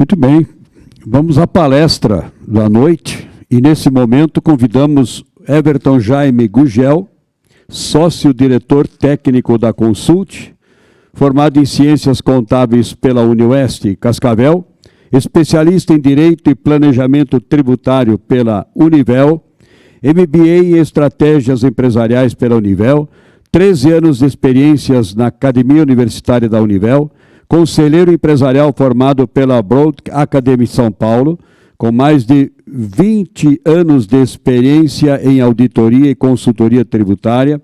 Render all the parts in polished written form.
Muito bem, vamos à palestra da noite e nesse momento convidamos Everton Jaime Gugel, sócio-diretor técnico da Consult, formado em Ciências Contábeis pela Unioeste Cascavel, especialista em Direito e Planejamento Tributário pela Univel, MBA em Estratégias Empresariais pela Univel, 13 anos de experiências na Academia Universitária da Univel, conselheiro empresarial formado pela Broad Academy São Paulo, com mais de 20 anos de experiência em auditoria e consultoria tributária,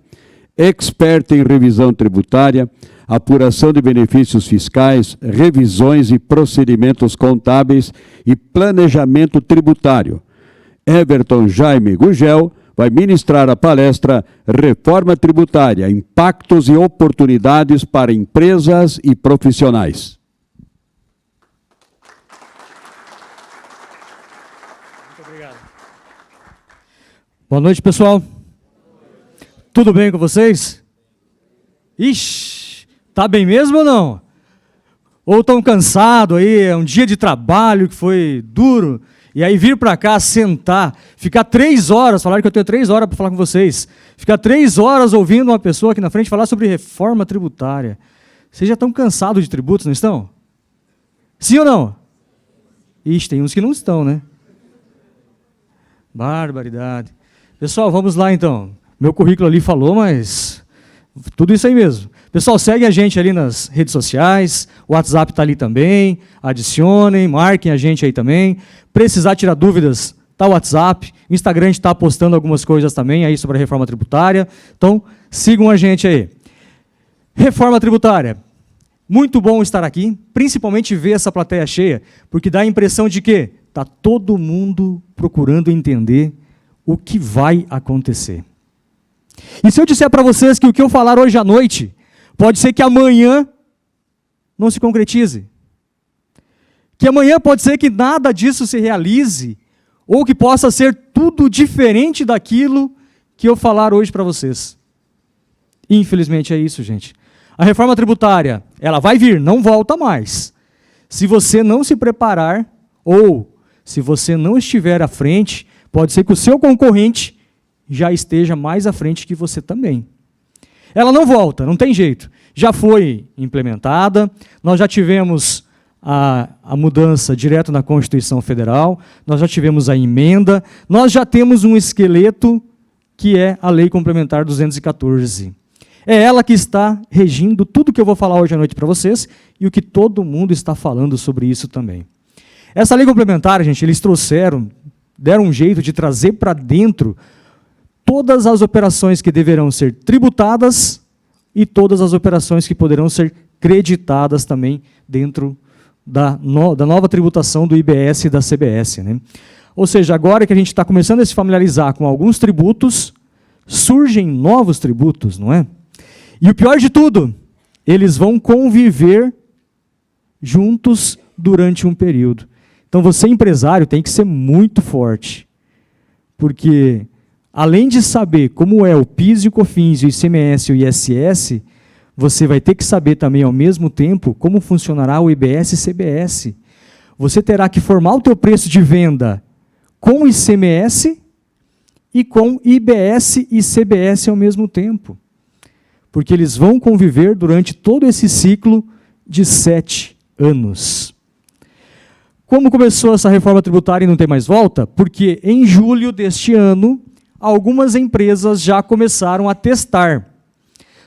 expert em revisão tributária, apuração de benefícios fiscais, revisões e procedimentos contábeis e planejamento tributário. Everton Jaime Gugel vai ministrar a palestra Reforma Tributária, Impactos e Oportunidades para Empresas e Profissionais. Muito obrigado. Boa noite, pessoal. Tudo bem com vocês? Ixi, tá bem mesmo ou não? Ou estão cansados aí, é um dia de trabalho que foi duro, e aí vir para cá, sentar, ficar 3 horas, falaram que eu tenho 3 horas para falar com vocês, ficar 3 horas ouvindo uma pessoa aqui na frente falar sobre reforma tributária. Vocês já estão cansados de tributos, não estão? Sim ou não? Ixi, tem uns que não estão, né? Barbaridade. Pessoal, vamos lá então. Meu currículo ali falou, mas tudo isso aí mesmo. Pessoal, segue a gente ali nas redes sociais, o WhatsApp está ali também, adicionem, marquem a gente aí também. Precisar tirar dúvidas, está o WhatsApp, o Instagram a gente está postando algumas coisas também aí sobre a reforma tributária, então sigam a gente aí. Reforma tributária, muito bom estar aqui, principalmente ver essa plateia cheia, porque dá a impressão de que está todo mundo procurando entender o que vai acontecer. E se eu disser para vocês que o que eu falar hoje à noite, pode ser que amanhã não se concretize. Que amanhã pode ser que nada disso se realize, ou que possa ser tudo diferente daquilo que eu falar hoje para vocês. Infelizmente é isso, gente. A reforma tributária, ela vai vir, não volta mais. Se você não se preparar, ou se você não estiver à frente, pode ser que o seu concorrente já esteja mais à frente que você também. Ela não volta, não tem jeito. Já foi implementada, nós já tivemos a mudança direto na Constituição Federal, nós já tivemos a emenda, nós já temos um esqueleto que é a Lei Complementar 214. É ela que está regindo tudo que eu vou falar hoje à noite para vocês e o que todo mundo está falando sobre isso também. Essa lei complementar, gente, eles deram um jeito de trazer para dentro todas as operações que deverão ser tributadas e todas as operações que poderão ser creditadas também dentro da nova tributação do IBS e da CBS, né? Ou seja, agora que a gente está começando a se familiarizar com alguns tributos, surgem novos tributos, não é? E o pior de tudo, eles vão conviver juntos durante um período. Então você, empresário, tem que ser muito forte, porque além de saber como é o PIS e o COFINS, o ICMS e o ISS, você vai ter que saber também, ao mesmo tempo, como funcionará o IBS e CBS. Você terá que formar o teu preço de venda com ICMS e com IBS e CBS ao mesmo tempo, porque eles vão conviver durante todo esse ciclo de 7 anos. Como começou essa reforma tributária e não tem mais volta? Porque em julho deste ano, algumas empresas já começaram a testar.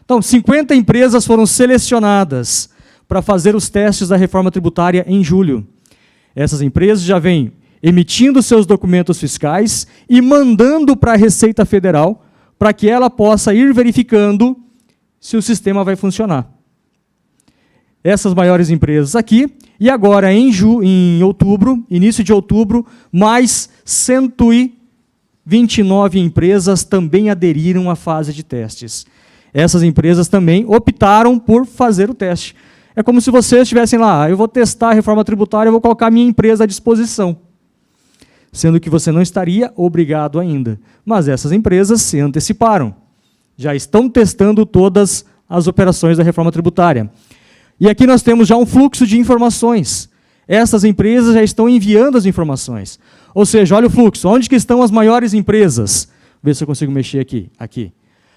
Então, 50 empresas foram selecionadas para fazer os testes da reforma tributária em julho. Essas empresas já vêm emitindo seus documentos fiscais e mandando para a Receita Federal para que ela possa ir verificando se o sistema vai funcionar. Essas maiores empresas aqui, e agora em outubro, início de outubro, mais 129 empresas também aderiram à fase de testes. Essas empresas também optaram por fazer o teste. É como se vocês estivessem lá, eu vou testar a reforma tributária, eu vou colocar a minha empresa à disposição. Sendo que você não estaria obrigado ainda. Mas essas empresas se anteciparam. Já estão testando todas as operações da reforma tributária. E aqui nós temos já um fluxo de informações. essas empresas já estão enviando as informações. Ou seja, olha o fluxo. Onde que estão as maiores empresas? Vê se eu consigo mexer aqui.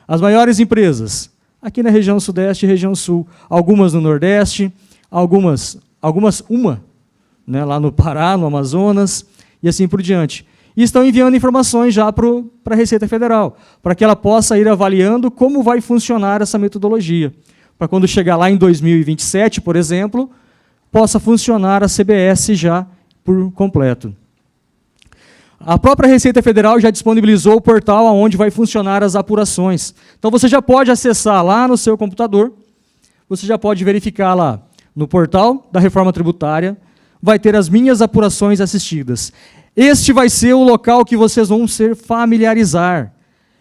As maiores empresas, aqui na região Sudeste e região Sul. Algumas no Nordeste, algumas né, lá no Pará, no Amazonas, e assim por diante. E estão enviando informações já para a Receita Federal, para que ela possa ir avaliando como vai funcionar essa metodologia. Para quando chegar lá em 2027, por exemplo, possa funcionar a CBS já por completo. A própria Receita Federal já disponibilizou o portal onde vai funcionar as apurações. Então você já pode acessar lá no seu computador, você já pode verificar lá no portal da Reforma Tributária, vai ter as minhas apurações assistidas. Este vai ser o local que vocês vão se familiarizar.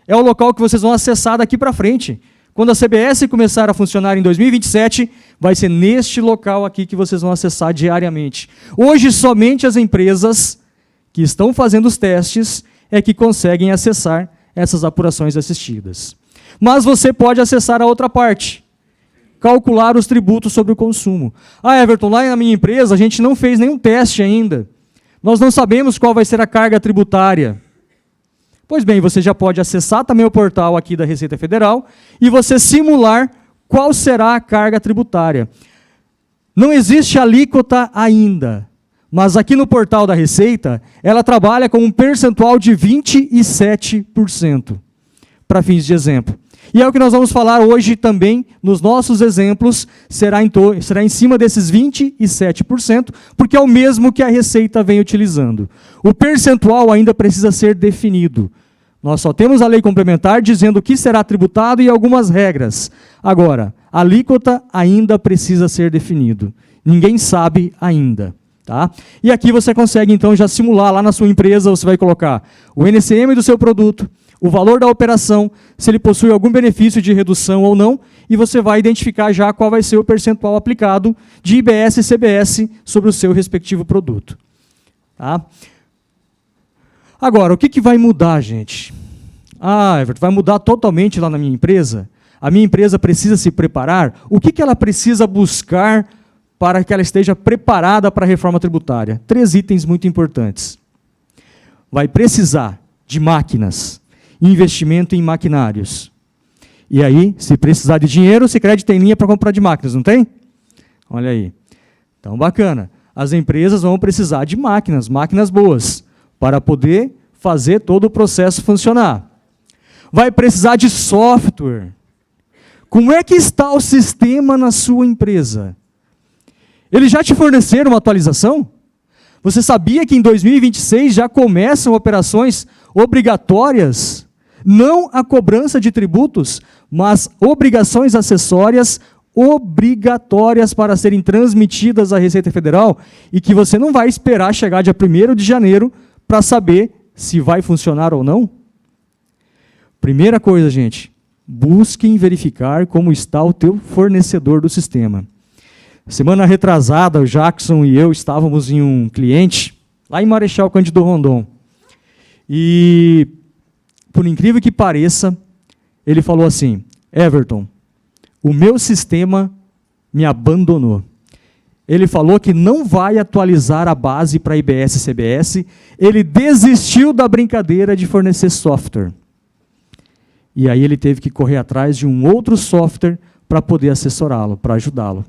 É o local que vocês vão acessar daqui para frente. Quando a CBS começar a funcionar em 2027, vai ser neste local aqui que vocês vão acessar diariamente. Hoje, somente as empresas que estão fazendo os testes é que conseguem acessar essas apurações assistidas. Mas você pode acessar a outra parte, calcular os tributos sobre o consumo. Ah, Everton, lá na minha empresa a gente não fez nenhum teste ainda. Nós não sabemos qual vai ser a carga tributária. Pois bem, você já pode acessar também o portal aqui da Receita Federal e você simular qual será a carga tributária. Não existe alíquota ainda, mas aqui no portal da Receita, ela trabalha com um percentual de 27%, para fins de exemplo. E é o que nós vamos falar hoje também, nos nossos exemplos, será em cima desses 27%, porque é o mesmo que a Receita vem utilizando. O percentual ainda precisa ser definido. Nós só temos a lei complementar dizendo o que será tributado e algumas regras. Agora, a alíquota ainda precisa ser definido. Ninguém sabe ainda. Tá? E aqui você consegue, então, já simular lá na sua empresa, você vai colocar o NCM do seu produto, o valor da operação, se ele possui algum benefício de redução ou não, e você vai identificar já qual vai ser o percentual aplicado de IBS e CBS sobre o seu respectivo produto. Tá? Agora, o que vai mudar, gente? Ah, Everton, vai mudar totalmente lá na minha empresa? A minha empresa precisa se preparar? O que ela precisa buscar para que ela esteja preparada para a reforma tributária? 3 itens muito importantes. Vai precisar de máquinas, investimento em maquinários. E aí, se precisar de dinheiro, o Sicredi tem linha para comprar de máquinas, não tem? Olha aí. Então, bacana. As empresas vão precisar de máquinas boas, para poder fazer todo o processo funcionar. Vai precisar de software. Como é que está o sistema na sua empresa? Eles já te forneceram uma atualização? Você sabia que em 2026 já começam operações obrigatórias? Não a cobrança de tributos, mas obrigações acessórias obrigatórias para serem transmitidas à Receita Federal e que você não vai esperar chegar dia 1º de janeiro para saber se vai funcionar ou não? Primeira coisa, gente, busquem verificar como está o teu fornecedor do sistema. Semana retrasada, o Jackson e eu estávamos em um cliente, lá em Marechal Cândido Rondon. E, por incrível que pareça, ele falou assim: Everton, o meu sistema me abandonou. Ele falou que não vai atualizar a base para IBS e CBS, ele desistiu da brincadeira de fornecer software. E aí ele teve que correr atrás de um outro software para poder assessorá-lo, para ajudá-lo.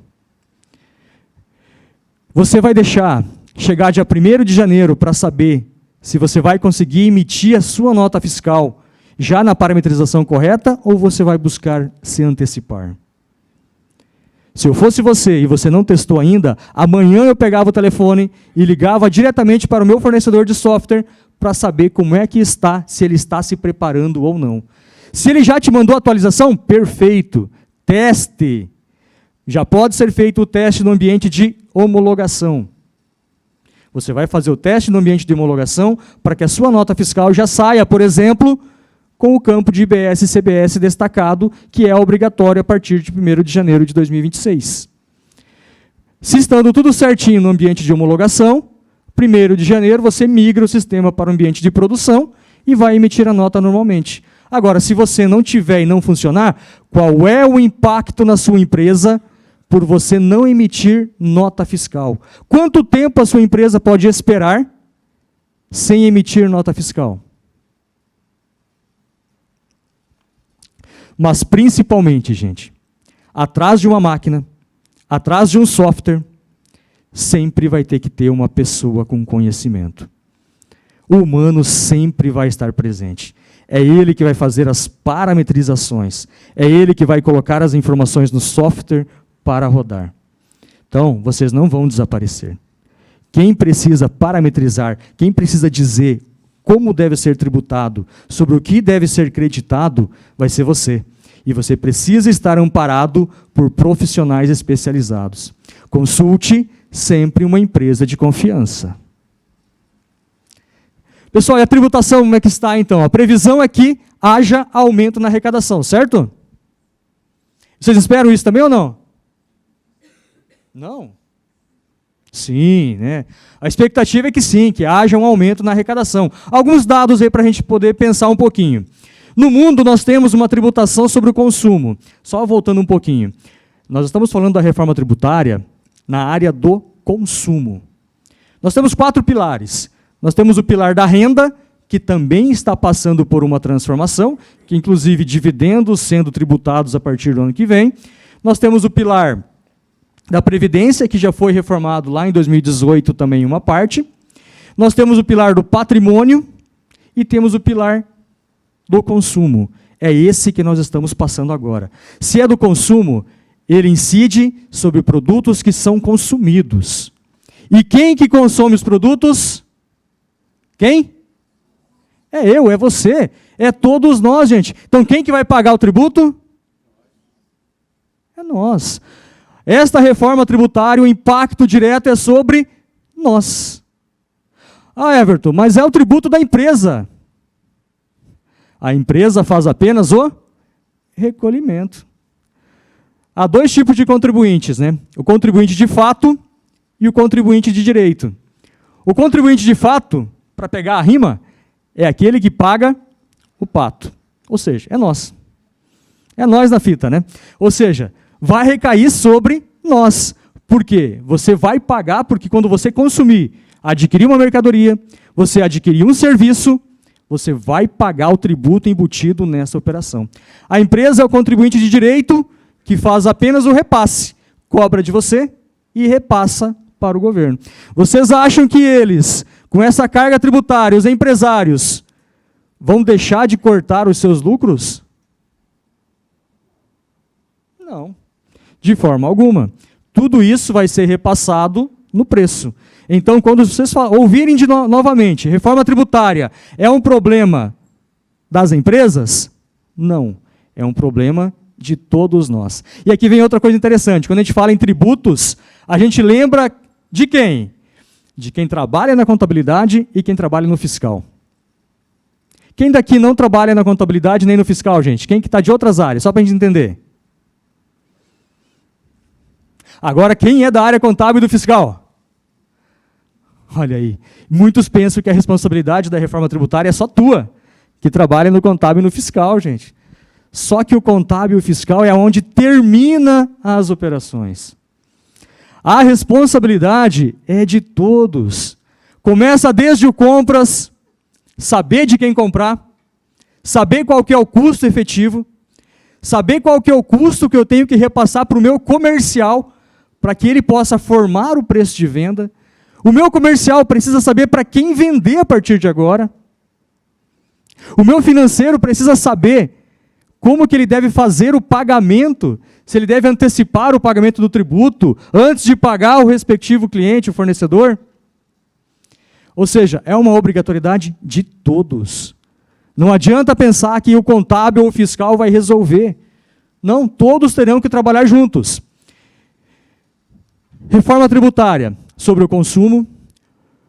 Você vai deixar chegar dia 1º de janeiro para saber se você vai conseguir emitir a sua nota fiscal já na parametrização correta ou você vai buscar se antecipar? Se eu fosse você e você não testou ainda, amanhã eu pegava o telefone e ligava diretamente para o meu fornecedor de software para saber como é que está, se ele está se preparando ou não. Se ele já te mandou a atualização, perfeito. Teste. Já pode ser feito o teste no ambiente de homologação. Você vai fazer o teste no ambiente de homologação para que a sua nota fiscal já saia, por exemplo, com o campo de IBS e CBS destacado, que é obrigatório a partir de 1º de janeiro de 2026. Se estando tudo certinho no ambiente de homologação, 1º de janeiro você migra o sistema para o ambiente de produção e vai emitir a nota normalmente. Agora, se você não tiver e não funcionar, qual é o impacto na sua empresa por você não emitir nota fiscal. Quanto tempo a sua empresa pode esperar sem emitir nota fiscal? Mas principalmente, gente, atrás de uma máquina, atrás de um software, sempre vai ter que ter uma pessoa com conhecimento. O humano sempre vai estar presente. É ele que vai fazer as parametrizações. É ele que vai colocar as informações no software para rodar. Então, vocês não vão desaparecer. Quem precisa parametrizar, quem precisa dizer como deve ser tributado, sobre o que deve ser creditado, vai ser você. E você precisa estar amparado por profissionais especializados. Consulte sempre uma empresa de confiança. Pessoal, e a tributação, como é que está então? A previsão é que haja aumento na arrecadação, certo? Vocês esperam isso também ou não? Não? Sim, né? A expectativa é que sim, que haja um aumento na arrecadação. Alguns dados aí para a gente poder pensar um pouquinho. No mundo nós temos uma tributação sobre o consumo. Só voltando um pouquinho. Nós estamos falando da reforma tributária na área do consumo. Nós temos 4 pilares. Nós temos o pilar da renda, que também está passando por uma transformação, que inclusive dividendos sendo tributados a partir do ano que vem. Nós temos o pilar da Previdência, que já foi reformado lá em 2018 também uma parte. Nós temos o pilar do patrimônio e temos o pilar do consumo. É esse que nós estamos passando agora. Se é do consumo, ele incide sobre produtos que são consumidos. E quem que consome os produtos? Quem? É eu, é você, é todos nós, gente. Então quem que vai pagar o tributo? É nós. Esta reforma tributária, o impacto direto é sobre nós. Ah, Everton, mas é o tributo da empresa. A empresa faz apenas o recolhimento. Há 2 tipos de contribuintes, né? O contribuinte de fato e o contribuinte de direito. O contribuinte de fato, para pegar a rima, é aquele que paga o pato. Ou seja, é nós. É nós na fita, né? Ou seja, vai recair sobre nós. Por quê? Você vai pagar porque quando você consumir, adquirir uma mercadoria, você adquirir um serviço, você vai pagar o tributo embutido nessa operação. A empresa é o contribuinte de direito que faz apenas o repasse, cobra de você e repassa para o governo. Vocês acham que eles, com essa carga tributária, os empresários, vão deixar de cortar os seus lucros? Não, de forma alguma. Tudo isso vai ser repassado no preço. Então, quando vocês ouvirem novamente, reforma tributária é um problema das empresas? Não, é um problema de todos nós. E aqui vem outra coisa interessante. Quando a gente fala em tributos, a gente lembra de quem? De quem trabalha na contabilidade e quem trabalha no fiscal. Quem daqui não trabalha na contabilidade nem no fiscal, gente? Quem que está de outras áreas? Só para a gente entender. Agora, quem é da área contábil e do fiscal? Olha aí, muitos pensam que a responsabilidade da reforma tributária é só tua, que trabalha no contábil e no fiscal, gente. Só que o contábil e o fiscal é onde termina as operações. A responsabilidade é de todos. Começa desde o compras, saber de quem comprar, saber qual que é o custo efetivo, saber qual que é o custo que eu tenho que repassar para o meu comercial, para que ele possa formar o preço de venda. O meu comercial precisa saber para quem vender a partir de agora. O meu financeiro precisa saber como que ele deve fazer o pagamento, se ele deve antecipar o pagamento do tributo antes de pagar o respectivo cliente, o fornecedor. Ou seja, é uma obrigatoriedade de todos. Não adianta pensar que o contábil ou o fiscal vai resolver. Não, todos terão que trabalhar juntos. Reforma tributária sobre o consumo.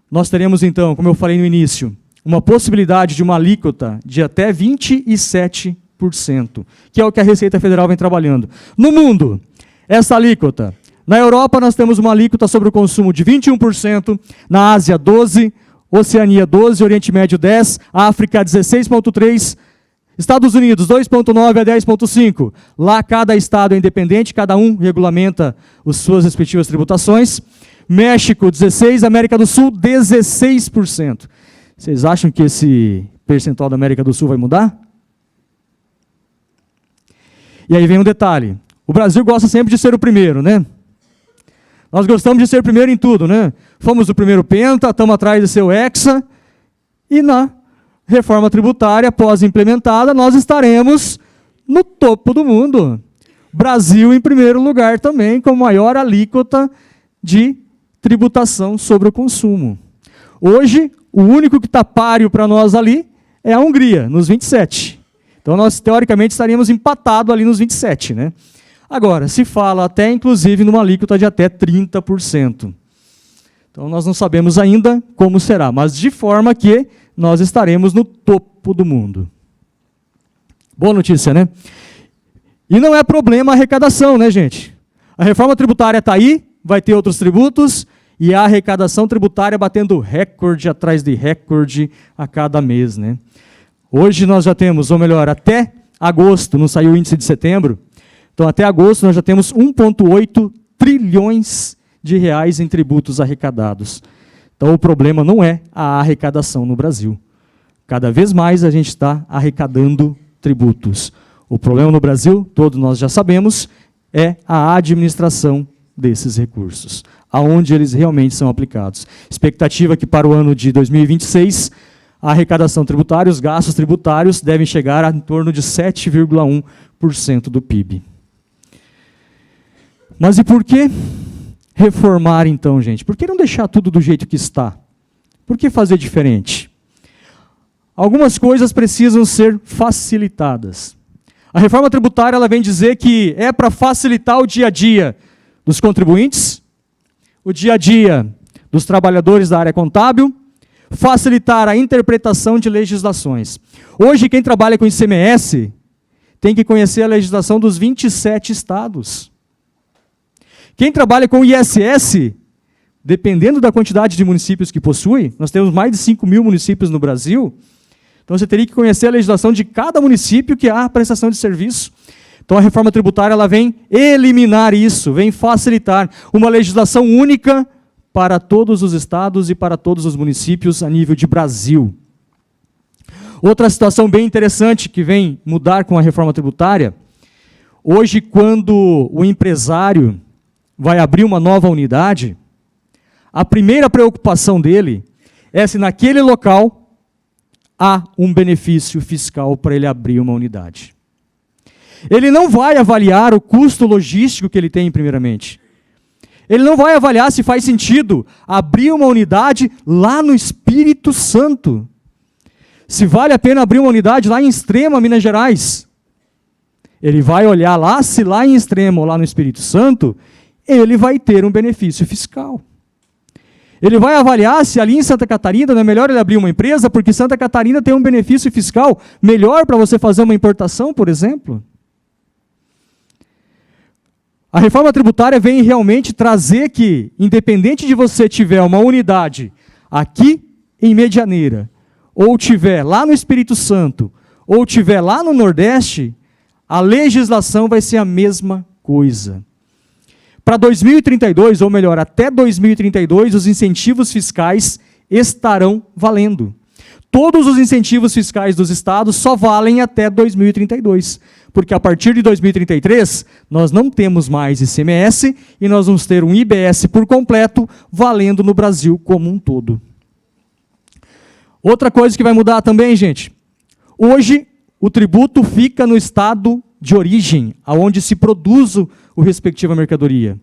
Nós teremos então, como eu falei no início, uma possibilidade de uma alíquota de até 27%, que é o que a Receita Federal vem trabalhando. No mundo, essa alíquota, na Europa nós temos uma alíquota sobre o consumo de 21%, na Ásia 12%, Oceania 12%, Oriente Médio 10%, África 16,3%, Estados Unidos, 2,9 a 10,5. Lá cada estado é independente, cada um regulamenta as suas respectivas tributações. México, 16%, América do Sul, 16%. Vocês acham que esse percentual da América do Sul vai mudar? E aí vem um detalhe. O Brasil gosta sempre de ser o primeiro, né? Nós gostamos de ser primeiro em tudo, né? Fomos o primeiro Penta, estamos atrás de ser o Hexa, e na reforma tributária pós-implementada, nós estaremos no topo do mundo. Brasil em primeiro lugar também, com maior alíquota de tributação sobre o consumo. Hoje, o único que está páreo para nós ali é a Hungria, nos 27. Então, nós, teoricamente, estaríamos empatados ali nos 27, né? Agora, se fala até, inclusive, numa alíquota de até 30%. Então, nós não sabemos ainda como será, mas de forma que nós estaremos no topo do mundo. Boa notícia, né? E não é problema a arrecadação, né, gente? A reforma tributária está aí, vai ter outros tributos, e a arrecadação tributária batendo recorde atrás de recorde a cada mês, né? Hoje nós já temos, ou melhor, até agosto, não saiu o índice de setembro, então até agosto nós já temos 1,8 trilhões de reais em tributos arrecadados. Então o problema não é a arrecadação no Brasil. Cada vez mais a gente está arrecadando tributos. O problema no Brasil, todos nós já sabemos, é a administração desses recursos, aonde eles realmente são aplicados. Expectativa que para o ano de 2026, a arrecadação tributária, os gastos tributários devem chegar a em torno de 7,1% do PIB. Mas e por que reformar então, gente? Por que não deixar tudo do jeito que está? Por que fazer diferente? Algumas coisas precisam ser facilitadas. A reforma tributária ela vem dizer que é para facilitar o dia a dia dos contribuintes, o dia a dia dos trabalhadores da área contábil, facilitar a interpretação de legislações. Hoje, quem trabalha com ICMS tem que conhecer a legislação dos 27 estados. Quem trabalha com ISS, dependendo da quantidade de municípios que possui, nós temos mais de 5 mil municípios no Brasil, então você teria que conhecer a legislação de cada município que há a prestação de serviço. Então a reforma tributária ela vem eliminar isso, vem facilitar uma legislação única para todos os estados e para todos os municípios a nível de Brasil. Outra situação bem interessante que vem mudar com a reforma tributária, hoje quando o empresário vai abrir uma nova unidade, a primeira preocupação dele é se naquele local há um benefício fiscal para ele abrir uma unidade. Ele não vai avaliar o custo logístico que ele tem, primeiramente. Ele não vai avaliar se faz sentido abrir uma unidade lá no Espírito Santo. Se vale a pena abrir uma unidade lá em Extrema, Minas Gerais. Ele vai olhar lá, se lá em Extrema ou lá no Espírito Santo, ele vai ter um benefício fiscal. Ele vai avaliar se ali em Santa Catarina não é melhor ele abrir uma empresa, porque Santa Catarina tem um benefício fiscal melhor para você fazer uma importação, por exemplo. A reforma tributária vem realmente trazer que, independente de você tiver uma unidade aqui em Medianeira, ou tiver lá no Espírito Santo, ou tiver lá no Nordeste, a legislação vai ser a mesma coisa. Para 2032, ou melhor, até 2032, os incentivos fiscais estarão valendo. Todos os incentivos fiscais dos estados só valem até 2032, porque a partir de 2033, nós não temos mais ICMS e nós vamos ter um IBS por completo valendo no Brasil como um todo. Outra coisa que vai mudar também, gente, hoje o tributo fica no estado de origem, aonde se produz o respectiva mercadoria.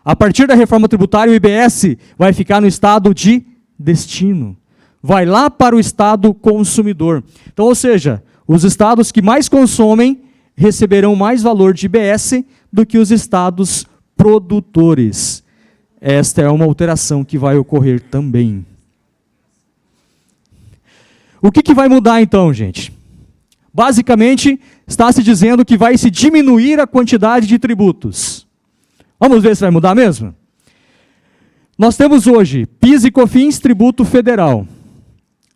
A partir da reforma tributária, o IBS vai ficar no estado de destino. Vai lá para o estado consumidor. Então, ou seja, os estados que mais consomem receberão mais valor de IBS do que os estados produtores. Esta é uma alteração que vai ocorrer também. O que vai mudar então, gente? Basicamente, está se dizendo que vai se diminuir a quantidade de tributos. Vamos ver se vai mudar mesmo? Nós temos hoje PIS e COFINS, tributo federal.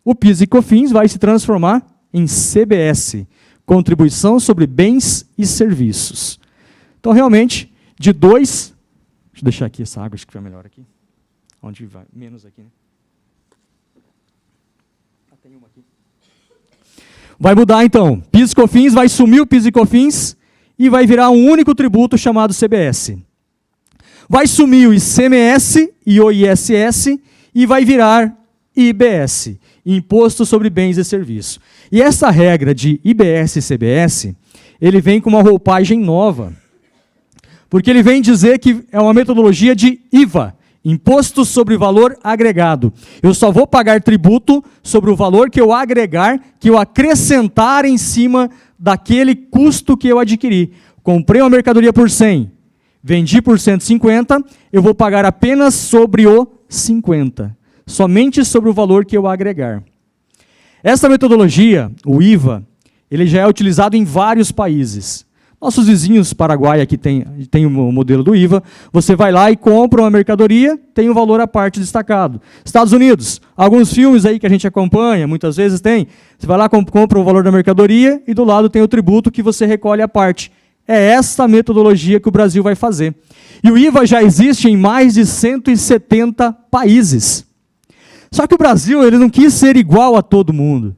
O PIS e COFINS vai se transformar em CBS. contribuição sobre bens e serviços. Então, realmente, de 2... Deixa eu deixar aqui essa água, acho que fica melhor aqui. Onde vai? Menos aqui, né? Tem uma aqui. Vai mudar, então. PIS e COFINS, vai sumir o PIS e COFINS e vai virar um único tributo chamado CBS. Vai sumir o ICMS e o ISS e vai virar IBS, Imposto sobre Bens e Serviços. E essa regra de IBS e CBS, ele vem com uma roupagem nova, porque ele vem dizer que é uma metodologia de IVA, Imposto sobre Valor Agregado. Eu só vou pagar tributo sobre o valor que eu agregar, que eu acrescentar em cima daquele custo que eu adquiri. Comprei uma mercadoria por 100, vendi por 150, eu vou pagar apenas sobre o 50, somente sobre o valor que eu agregar. Essa metodologia, o IVA, ele já é utilizado em vários países. Nossos vizinhos, Paraguai, aqui tem o modelo do IVA. Você vai lá e compra uma mercadoria, tem um valor à parte destacado. Estados Unidos, alguns filmes aí que a gente acompanha, muitas vezes tem. Você vai lá, compra o valor da mercadoria e do lado tem o tributo que você recolhe à parte. É essa metodologia que o Brasil vai fazer. E o IVA já existe em mais de 170 países. Só que o Brasil ele não quis ser igual a todo mundo.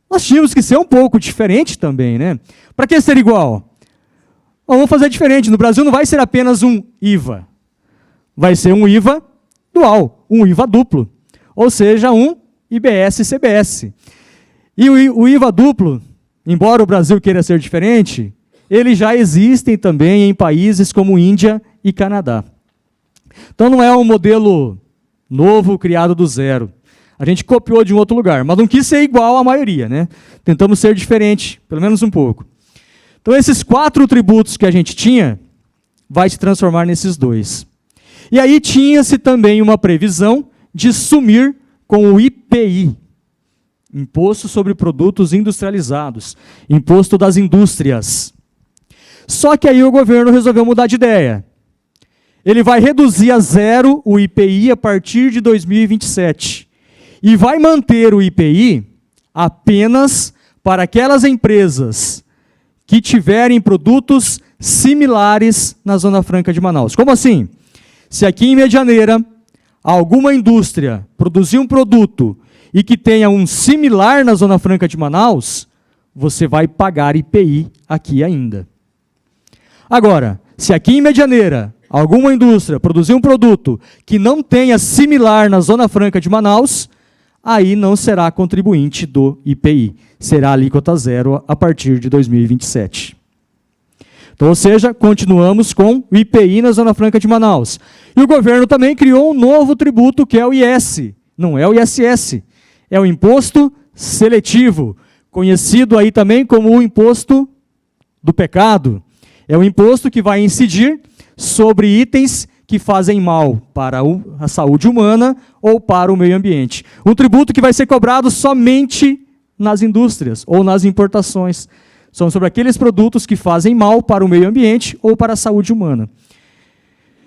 Nós tínhamos que ser um pouco diferente também, né? Para que ser igual? Vamos fazer diferente. No Brasil não vai ser apenas um IVA. Vai ser um IVA dual, um IVA duplo. Ou seja, um IBS e CBS. E o IVA duplo, embora o Brasil queira ser diferente, eles já existem também em países como Índia e Canadá. Então não é um modelo novo, criado do zero. A gente copiou de um outro lugar, mas não quis ser igual à maioria, né? Tentamos ser diferente, pelo menos um pouco. Então, esses 4 tributos que a gente tinha, vai se transformar nesses 2. E aí tinha-se também uma previsão de sumir com o IPI, Imposto sobre Produtos Industrializados, Imposto das Indústrias. Só que aí o governo resolveu mudar de ideia. Ele vai reduzir a zero o IPI a partir de 2027. E vai manter o IPI apenas para aquelas empresas que tiverem produtos similares na Zona Franca de Manaus. Como assim? Se aqui em Medianeira, alguma indústria produzir um produto e que tenha um similar na Zona Franca de Manaus, você vai pagar IPI aqui ainda. Agora, se aqui em Medianeira, alguma indústria produzir um produto que não tenha similar na Zona Franca de Manaus, aí não será contribuinte do IPI. Será alíquota zero a partir de 2027. Então, ou seja, continuamos com o IPI na Zona Franca de Manaus. E o governo também criou um novo tributo, que é o IS. Não é o ISS. É o Imposto Seletivo, conhecido aí também como o Imposto do Pecado. É o imposto que vai incidir sobre itens que fazem mal para a saúde humana ou para o meio ambiente. Um tributo que vai ser cobrado somente nas indústrias ou nas importações. São sobre aqueles produtos que fazem mal para o meio ambiente ou para a saúde humana.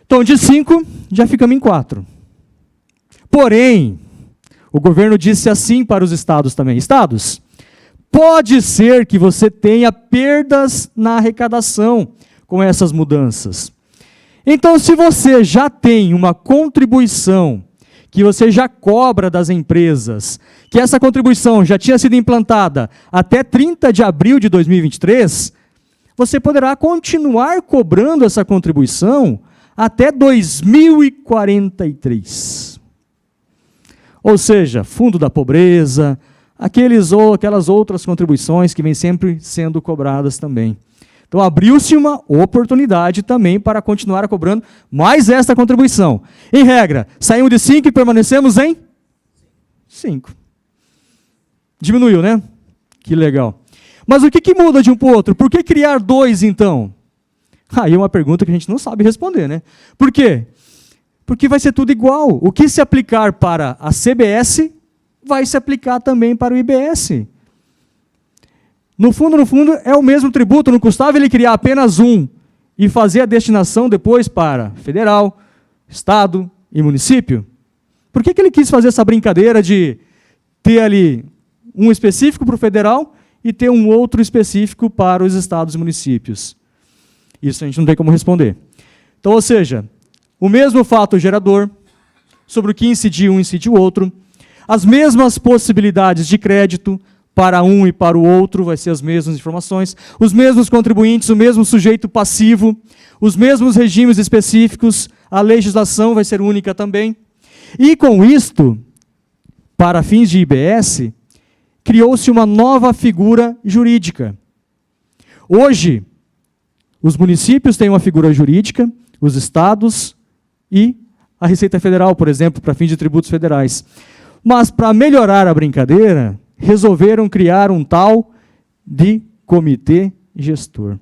Então, de 5, já ficamos em 4. Porém, o governo disse assim para os estados também. Estados, pode ser que você tenha perdas na arrecadação com essas mudanças. Então, se você já tem uma contribuição que você já cobra das empresas, que essa contribuição já tinha sido implantada até 30 de abril de 2023, você poderá continuar cobrando essa contribuição até 2043. Ou seja, fundo da pobreza, aquelas outras contribuições que vêm sempre sendo cobradas também. Então, abriu-se uma oportunidade também para continuar cobrando mais esta contribuição. Em regra, saímos de 5 e permanecemos em 5. Diminuiu, né? Que legal. Mas o que muda de um para o outro? Por que criar 2, então? Aí é uma pergunta que a gente não sabe responder, né? Por quê? Porque vai ser tudo igual. O que se aplicar para a CBS, vai se aplicar também para o IBS. No fundo, é o mesmo tributo. Não custava ele criar apenas um e fazer a destinação depois para federal, estado e município? Por que ele quis fazer essa brincadeira de ter ali um específico para o federal e ter um outro específico para os estados e municípios? Isso a gente não tem como responder. Então, ou seja, o mesmo fato gerador, sobre o que incidir um, incide o outro, as mesmas possibilidades de crédito para um e para o outro, vai ser as mesmas informações, os mesmos contribuintes, o mesmo sujeito passivo, os mesmos regimes específicos, a legislação vai ser única também. E com isto, para fins de IBS, criou-se uma nova figura jurídica. Hoje, os municípios têm uma figura jurídica, os estados e a Receita Federal, por exemplo, para fins de tributos federais. Mas, para melhorar a brincadeira, resolveram criar um tal de comitê gestor.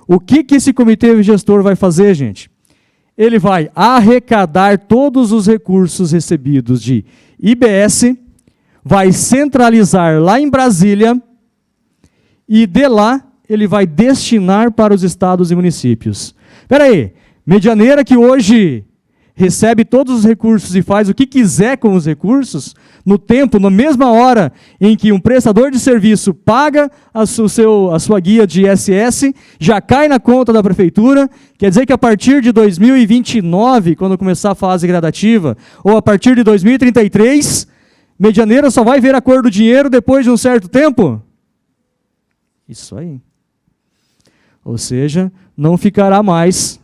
O que esse comitê gestor vai fazer, gente? Ele vai arrecadar todos os recursos recebidos de IBS, vai centralizar lá em Brasília e de lá ele vai destinar para os estados e municípios. Espera aí, Medianeira, que hoje recebe todos os recursos e faz o que quiser com os recursos, no tempo, na mesma hora em que um prestador de serviço paga a sua guia de ISS, já cai na conta da prefeitura, quer dizer que a partir de 2029, quando começar a fase gradativa, ou a partir de 2033, Medianeira só vai ver a cor do dinheiro depois de um certo tempo? Isso aí. Ou seja, não ficará mais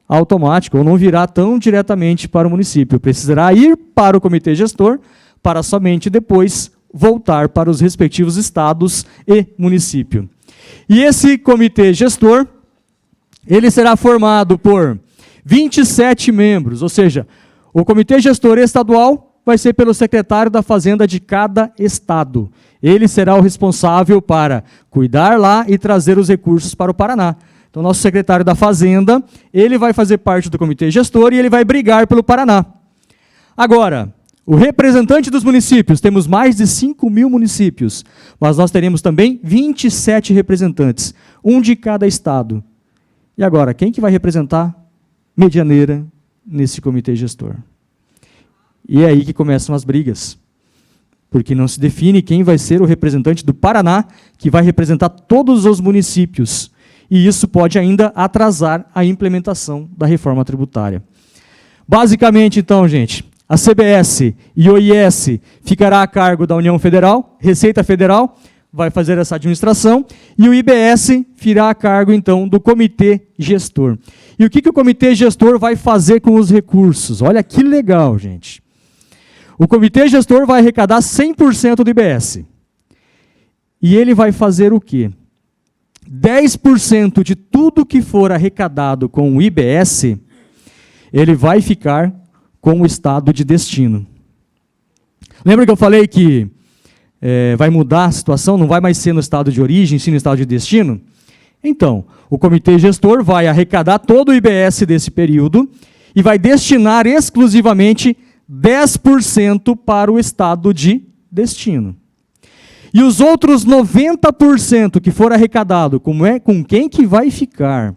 automático, ou não virá tão diretamente para o município. Precisará ir para o comitê gestor, para somente depois voltar para os respectivos estados e município. E esse comitê gestor, ele será formado por 27 membros, ou seja, o comitê gestor estadual vai ser pelo secretário da Fazenda de cada estado. Ele será o responsável para cuidar lá e trazer os recursos para o Paraná. Então, nosso secretário da Fazenda, ele vai fazer parte do comitê gestor e ele vai brigar pelo Paraná. Agora, o representante dos municípios, temos mais de 5.000 municípios, mas nós teremos também 27 representantes, um de cada estado. E agora, quem que vai representar Medianeira nesse comitê gestor? E é aí que começam as brigas, porque não se define quem vai ser o representante do Paraná, que vai representar todos os municípios. E isso pode ainda atrasar a implementação da reforma tributária. Basicamente, então, gente, a CBS e o IS ficará a cargo da União Federal, Receita Federal vai fazer essa administração, e o IBS virá a cargo, então, do comitê gestor. E o que o comitê gestor vai fazer com os recursos? Olha que legal, gente. O comitê gestor vai arrecadar 100% do IBS. E ele vai fazer o quê? 10% de tudo que for arrecadado com o IBS, ele vai ficar com o estado de destino. Lembra que eu falei que vai mudar a situação, não vai mais ser no estado de origem, sim no estado de destino? Então, o comitê gestor vai arrecadar todo o IBS desse período e vai destinar exclusivamente 10% para o estado de destino. E os outros 90% que for arrecadado, com quem que vai ficar?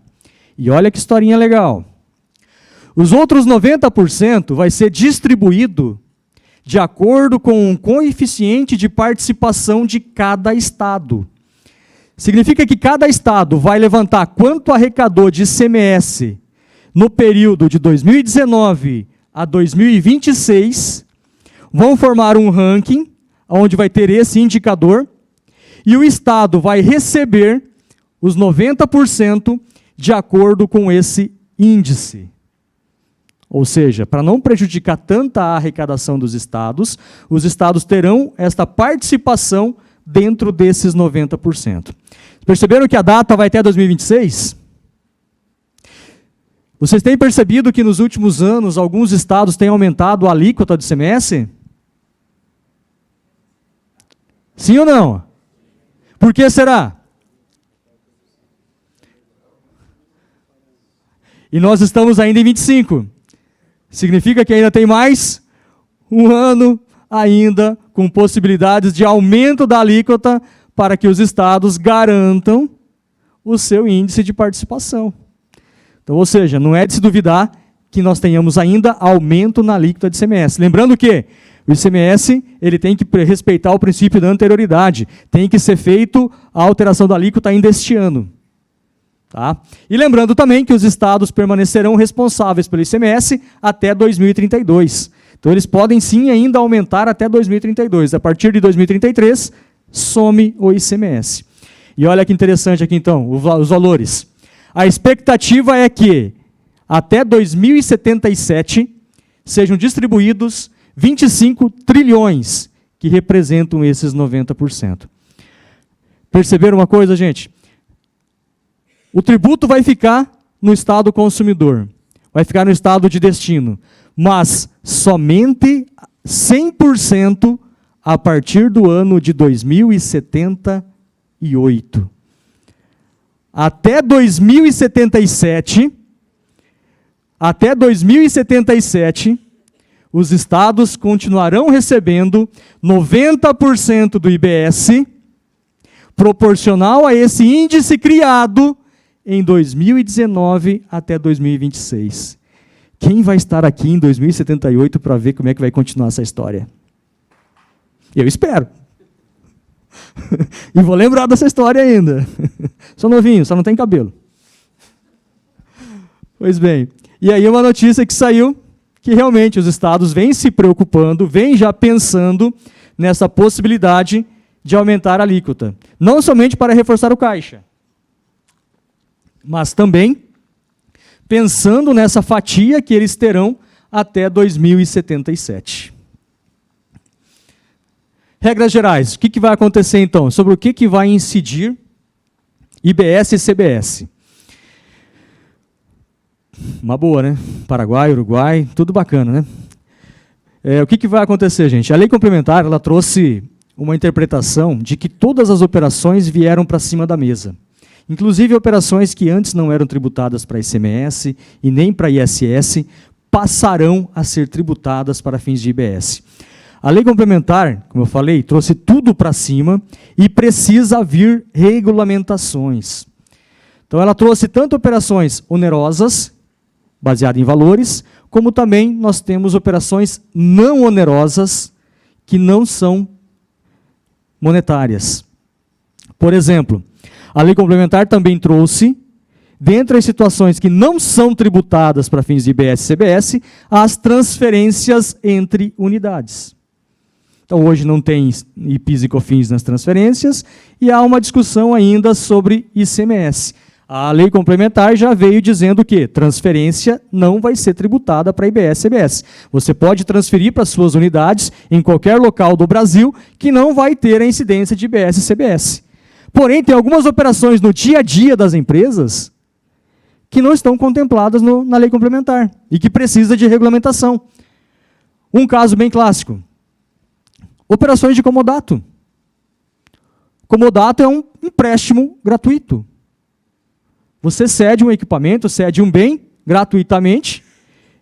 E olha que historinha legal. Os outros 90% vai ser distribuído de acordo com um coeficiente de participação de cada estado. Significa que cada estado vai levantar quanto arrecadou de ICMS no período de 2019 a 2026, vão formar um ranking, onde vai ter esse indicador, e o estado vai receber os 90% de acordo com esse índice. Ou seja, para não prejudicar tanta a arrecadação dos estados, os estados terão esta participação dentro desses 90%. Perceberam que a data vai até 2026? Vocês têm percebido que nos últimos anos alguns estados têm aumentado a alíquota do ICMS? Sim ou não? Por que será? E nós estamos ainda em 25. Significa que ainda tem mais um ano ainda com possibilidades de aumento da alíquota para que os estados garantam o seu índice de participação. Então, ou seja, não é de se duvidar que nós tenhamos ainda aumento na alíquota de ICMS. Lembrando que, O ICMS ele tem que respeitar o princípio da anterioridade. Tem que ser feito a alteração da alíquota ainda este ano. Tá? E lembrando também que os estados permanecerão responsáveis pelo ICMS até 2032. Então, eles podem sim ainda aumentar até 2032. A partir de 2033, some o ICMS. E olha que interessante aqui, então, os valores. A expectativa é que, até 2077, sejam distribuídos 25 trilhões, que representam esses 90%. Perceberam uma coisa, gente? O tributo vai ficar no estado consumidor, vai ficar no estado de destino, mas somente 100% a partir do ano de 2078. Até 2077, os estados continuarão recebendo 90% do IBS, proporcional a esse índice criado em 2019 até 2026. Quem vai estar aqui em 2078 para ver como é que vai continuar essa história? Eu espero. E vou lembrar dessa história ainda. Sou novinho, só não tem cabelo. Pois bem, e aí uma notícia que saiu, que realmente os estados vêm se preocupando, vêm já pensando nessa possibilidade de aumentar a alíquota. Não somente para reforçar o caixa, mas também pensando nessa fatia que eles terão até 2077. Regras gerais, o que vai acontecer então? Sobre o que vai incidir IBS e CBS? Uma boa, né? Paraguai, Uruguai, tudo bacana, né? O que vai acontecer, gente? A lei complementar, ela trouxe uma interpretação de que todas as operações vieram para cima da mesa. Inclusive operações que antes não eram tributadas para ICMS e nem para ISS, passarão a ser tributadas para fins de IBS. A lei complementar, como eu falei, trouxe tudo para cima e precisa vir regulamentações. Então ela trouxe tanto operações onerosas, baseadas em valores, como também nós temos operações não onerosas, que não são monetárias. Por exemplo, a lei complementar também trouxe, dentre as situações que não são tributadas para fins de IBS e CBS, as transferências entre unidades. Então, hoje não tem IPIS e COFINS nas transferências, e há uma discussão ainda sobre ICMS. A lei complementar já veio dizendo que transferência não vai ser tributada para IBS e CBS. Você pode transferir para suas unidades em qualquer local do Brasil que não vai ter a incidência de IBS e CBS. Porém, tem algumas operações no dia a dia das empresas que não estão contempladas na lei complementar e que precisa de regulamentação. Um caso bem clássico. Operações de comodato. Comodato é um empréstimo gratuito. Você cede um equipamento, cede um bem gratuitamente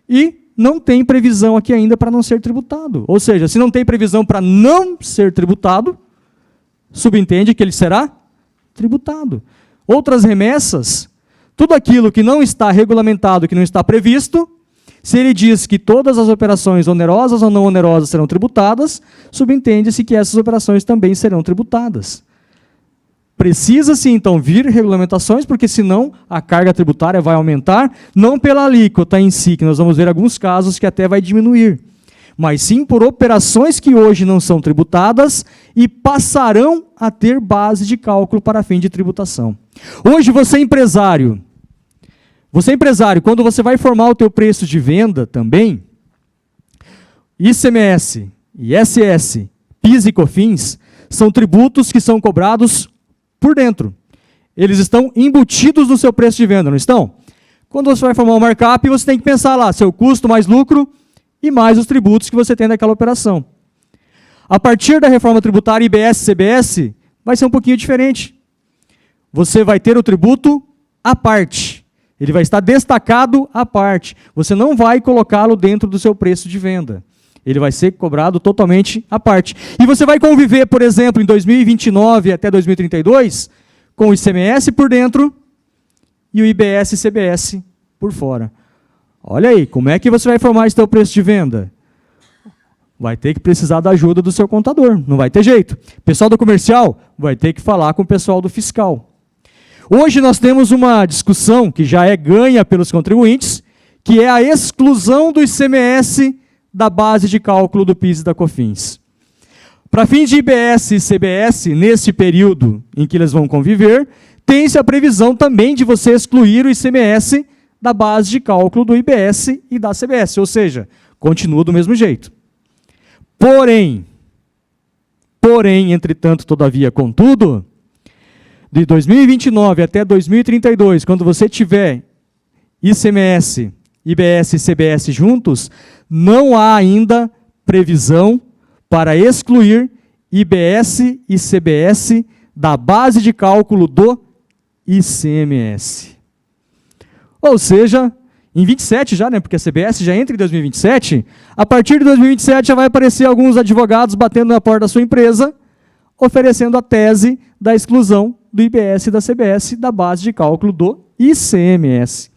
e não tem previsão aqui ainda para não ser tributado. Ou seja, se não tem previsão para não ser tributado, subentende que ele será tributado. Outras remessas, tudo aquilo que não está regulamentado, que não está previsto, se ele diz que todas as operações onerosas ou não onerosas serão tributadas, subentende-se que essas operações também serão tributadas. Precisa-se, então, vir regulamentações, porque senão a carga tributária vai aumentar, não pela alíquota em si, que nós vamos ver alguns casos que até vai diminuir, mas sim por operações que hoje não são tributadas e passarão a ter base de cálculo para fim de tributação. Hoje, você é empresário, quando você vai formar o teu preço de venda também, ICMS, ISS, PIS e COFINS, são tributos que são cobrados por dentro. Eles estão embutidos no seu preço de venda, não estão? Quando você vai formar um markup, você tem que pensar lá, seu custo mais lucro e mais os tributos que você tem naquela operação. A partir da reforma tributária IBS e CBS, vai ser um pouquinho diferente. Você vai ter o tributo à parte. Ele vai estar destacado à parte. Você não vai colocá-lo dentro do seu preço de venda. Ele vai ser cobrado totalmente à parte. E você vai conviver, por exemplo, em 2029 até 2032, com o ICMS por dentro e o IBS e CBS por fora. Olha aí, como é que você vai formar esse teu preço de venda? vai ter que precisar da ajuda do seu contador, não vai ter jeito. Pessoal do comercial vai ter que falar com o pessoal do fiscal. Hoje nós temos uma discussão que já é ganha pelos contribuintes, que é a exclusão do ICMS da base de cálculo do PIS e da COFINS. Para fins de IBS e CBS, nesse período em que eles vão conviver, tem-se a previsão também de você excluir o ICMS da base de cálculo do IBS e da CBS, ou seja, continua do mesmo jeito. Porém, entretanto, todavia, contudo, de 2029 até 2032, quando você tiver ICMS, IBS e CBS juntos, não há ainda previsão para excluir IBS e CBS da base de cálculo do ICMS. Ou seja, em 27 já, né, porque a CBS já entra em 2027, a partir de 2027 já vai aparecer alguns advogados batendo na porta da sua empresa, oferecendo a tese da exclusão do IBS e da CBS da base de cálculo do ICMS.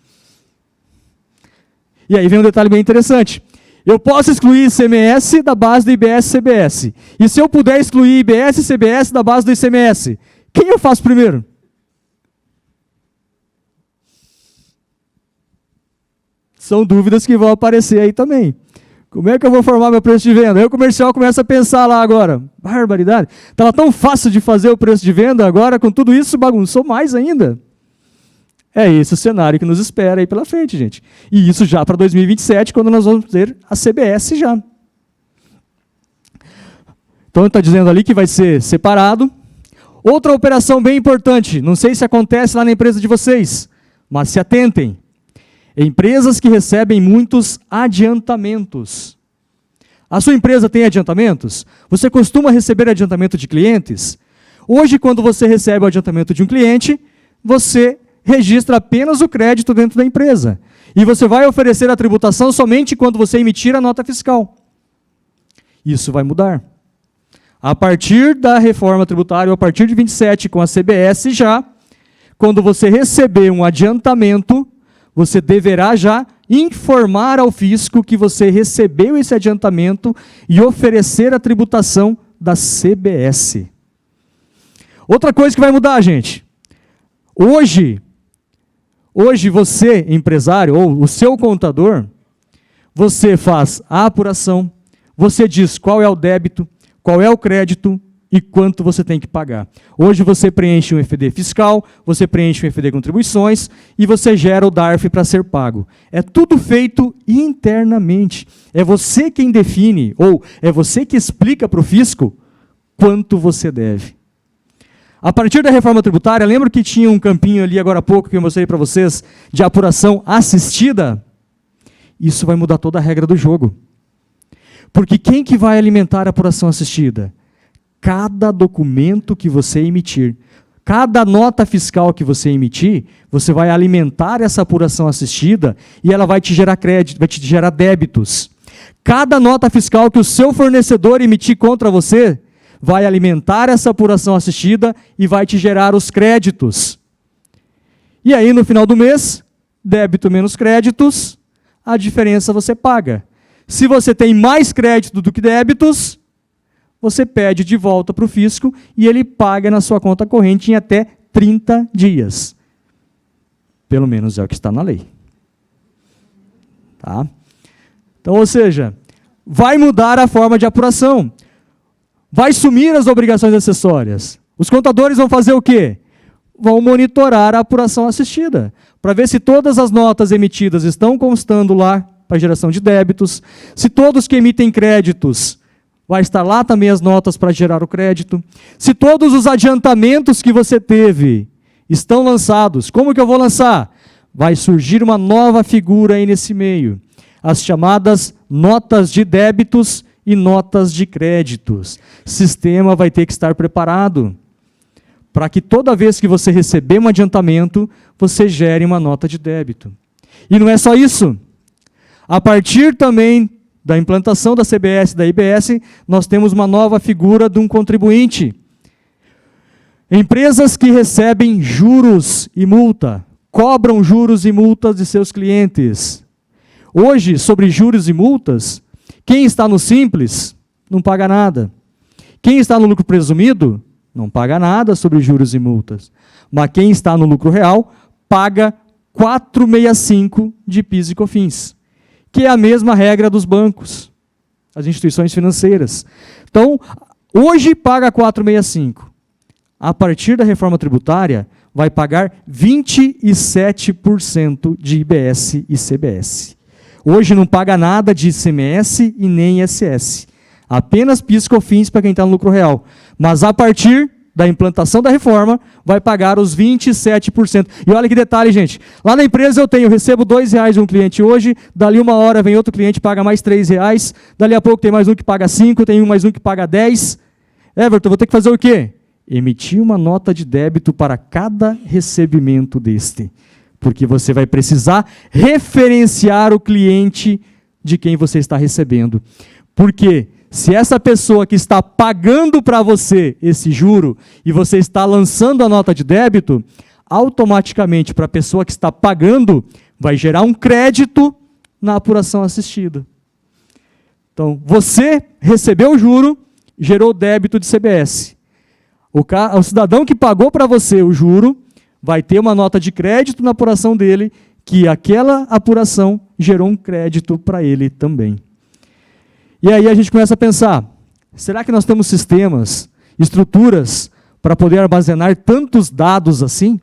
E aí vem um detalhe bem interessante. Eu posso excluir ICMS da base do IBS e CBS. E se eu puder excluir IBS e CBS da base do ICMS, quem eu faço primeiro? São dúvidas que vão aparecer aí também. Como é que eu vou formar meu preço de venda? Aí o comercial começa a pensar lá agora, barbaridade, estava tão fácil de fazer o preço de venda, agora com tudo isso bagunçou mais ainda. É esse o cenário que nos espera aí pela frente, gente. E isso já para 2027, quando nós vamos ter a CBS já. Então está dizendo ali que vai ser separado. Outra operação bem importante, não sei se acontece lá na empresa de vocês, mas se atentem. Empresas que recebem muitos adiantamentos. A sua empresa tem adiantamentos? Você costuma receber adiantamento de clientes? Hoje, quando você recebe o adiantamento de um cliente, você registra apenas o crédito dentro da empresa. E você vai oferecer a tributação somente quando você emitir a nota fiscal. Isso vai mudar. A partir da reforma tributária, a partir de 27, com a CBS já, quando você receber um adiantamento, você deverá já informar ao fisco que você recebeu esse adiantamento e oferecer a tributação da CBS. Outra coisa que vai mudar, gente. Hoje você, empresário, ou o seu contador, você faz a apuração, você diz qual é o débito, qual é o crédito e quanto você tem que pagar. Hoje você preenche um EFD fiscal, você preenche um EFD contribuições e você gera o DARF para ser pago. É tudo feito internamente. É você quem define, ou é você que explica para o fisco quanto você deve. A partir da reforma tributária, lembra que tinha um campinho ali agora há pouco que eu mostrei para vocês de apuração assistida? Isso vai mudar toda a regra do jogo. Porque quem que vai alimentar a apuração assistida? Cada documento que você emitir, cada nota fiscal que você emitir, você vai alimentar essa apuração assistida e ela vai te gerar crédito, vai te gerar débitos. Cada nota fiscal que o seu fornecedor emitir contra você, vai alimentar essa apuração assistida e vai te gerar os créditos. E aí, no final do mês, débito menos créditos, a diferença você paga. Se você tem mais crédito do que débitos, você pede de volta para o fisco e ele paga na sua conta corrente em até 30 dias. Pelo menos é o que está na lei. Tá? Então, ou seja, vai mudar a forma de apuração. Vai sumir as obrigações acessórias. Os contadores vão fazer o quê? Vão monitorar a apuração assistida, para ver se todas as notas emitidas estão constando lá para geração de débitos, se todos que emitem créditos, vai estar lá também as notas para gerar o crédito, se todos os adiantamentos que você teve estão lançados. Como que eu vou lançar? Vai surgir uma nova figura aí nesse meio, as chamadas notas de débitos e notas de créditos. O sistema vai ter que estar preparado para que toda vez que você receber um adiantamento, você gere uma nota de débito. E não é só isso. A partir também da implantação da CBS e da IBS, nós temos uma nova figura de um contribuinte. Empresas que recebem juros e multa, cobram juros e multas de seus clientes. Hoje, sobre juros e multas, Quem está no simples, não paga nada. Quem está no lucro presumido, não paga nada sobre juros e multas. Mas quem está no lucro real, paga 4,65 de PIS e COFINS, que é a mesma regra dos bancos, as instituições financeiras. Então, hoje paga 4,65. A partir da reforma tributária, vai pagar 27% de IBS e CBS. Hoje não paga nada de ICMS e nem ISS. Apenas PIS e COFINS para quem está no lucro real. Mas a partir da implantação da reforma, vai pagar os 27%. E olha que detalhe, gente. Lá na empresa eu recebo R$2 de um cliente hoje, dali uma hora vem outro cliente, paga mais R$3, dali a pouco tem mais um que paga 5, tem mais um que paga 10. Everton, vou ter que fazer o quê? Emitir uma nota de débito para cada recebimento deste. Porque você vai precisar referenciar o cliente de quem você está recebendo. Porque se essa pessoa que está pagando para você esse juro e você está lançando a nota de débito, automaticamente para a pessoa que está pagando vai gerar um crédito na apuração assistida. Então, você recebeu o juro, gerou débito de CBS. O cidadão que pagou para você o juro vai ter uma nota de crédito na apuração dele, que aquela apuração gerou um crédito para ele também. E aí a gente começa a pensar, será que nós temos sistemas, estruturas, para poder armazenar tantos dados assim?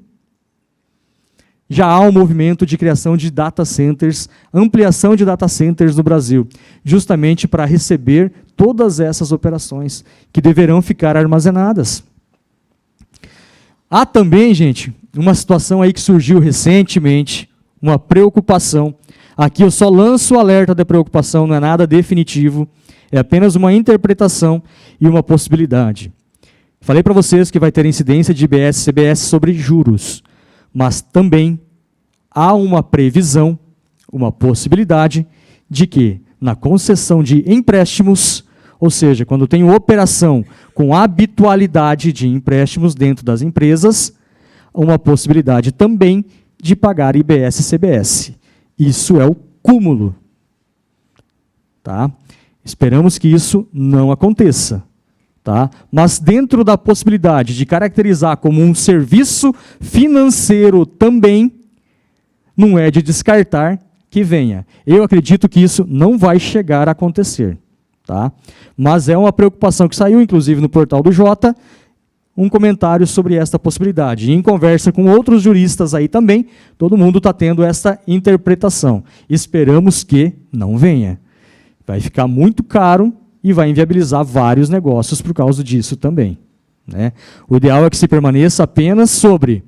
Já há um movimento de criação de data centers, ampliação de data centers no Brasil, justamente para receber todas essas operações que deverão ficar armazenadas. Há também, gente, uma situação aí que surgiu recentemente, uma preocupação. Aqui eu só lanço o alerta da preocupação, não é nada definitivo, é apenas uma interpretação e uma possibilidade. Falei para vocês que vai ter incidência de IBS e CBS sobre juros, mas também há uma previsão, uma possibilidade de que na concessão de empréstimos, ou seja, quando tem operação com habitualidade de empréstimos dentro das empresas, uma possibilidade também de pagar IBS e CBS. Isso é o cúmulo. Tá? Esperamos que isso não aconteça. Tá? Mas dentro da possibilidade de caracterizar como um serviço financeiro também, não é de descartar que venha. Eu acredito que isso não vai chegar a acontecer. Tá? Mas é uma preocupação que saiu, inclusive, no portal do Jota, um comentário sobre esta possibilidade. E em conversa com outros juristas aí também, todo mundo está tendo essa interpretação. Esperamos que não venha. Vai ficar muito caro e vai inviabilizar vários negócios por causa disso também. Né? O ideal é que se permaneça apenas sobre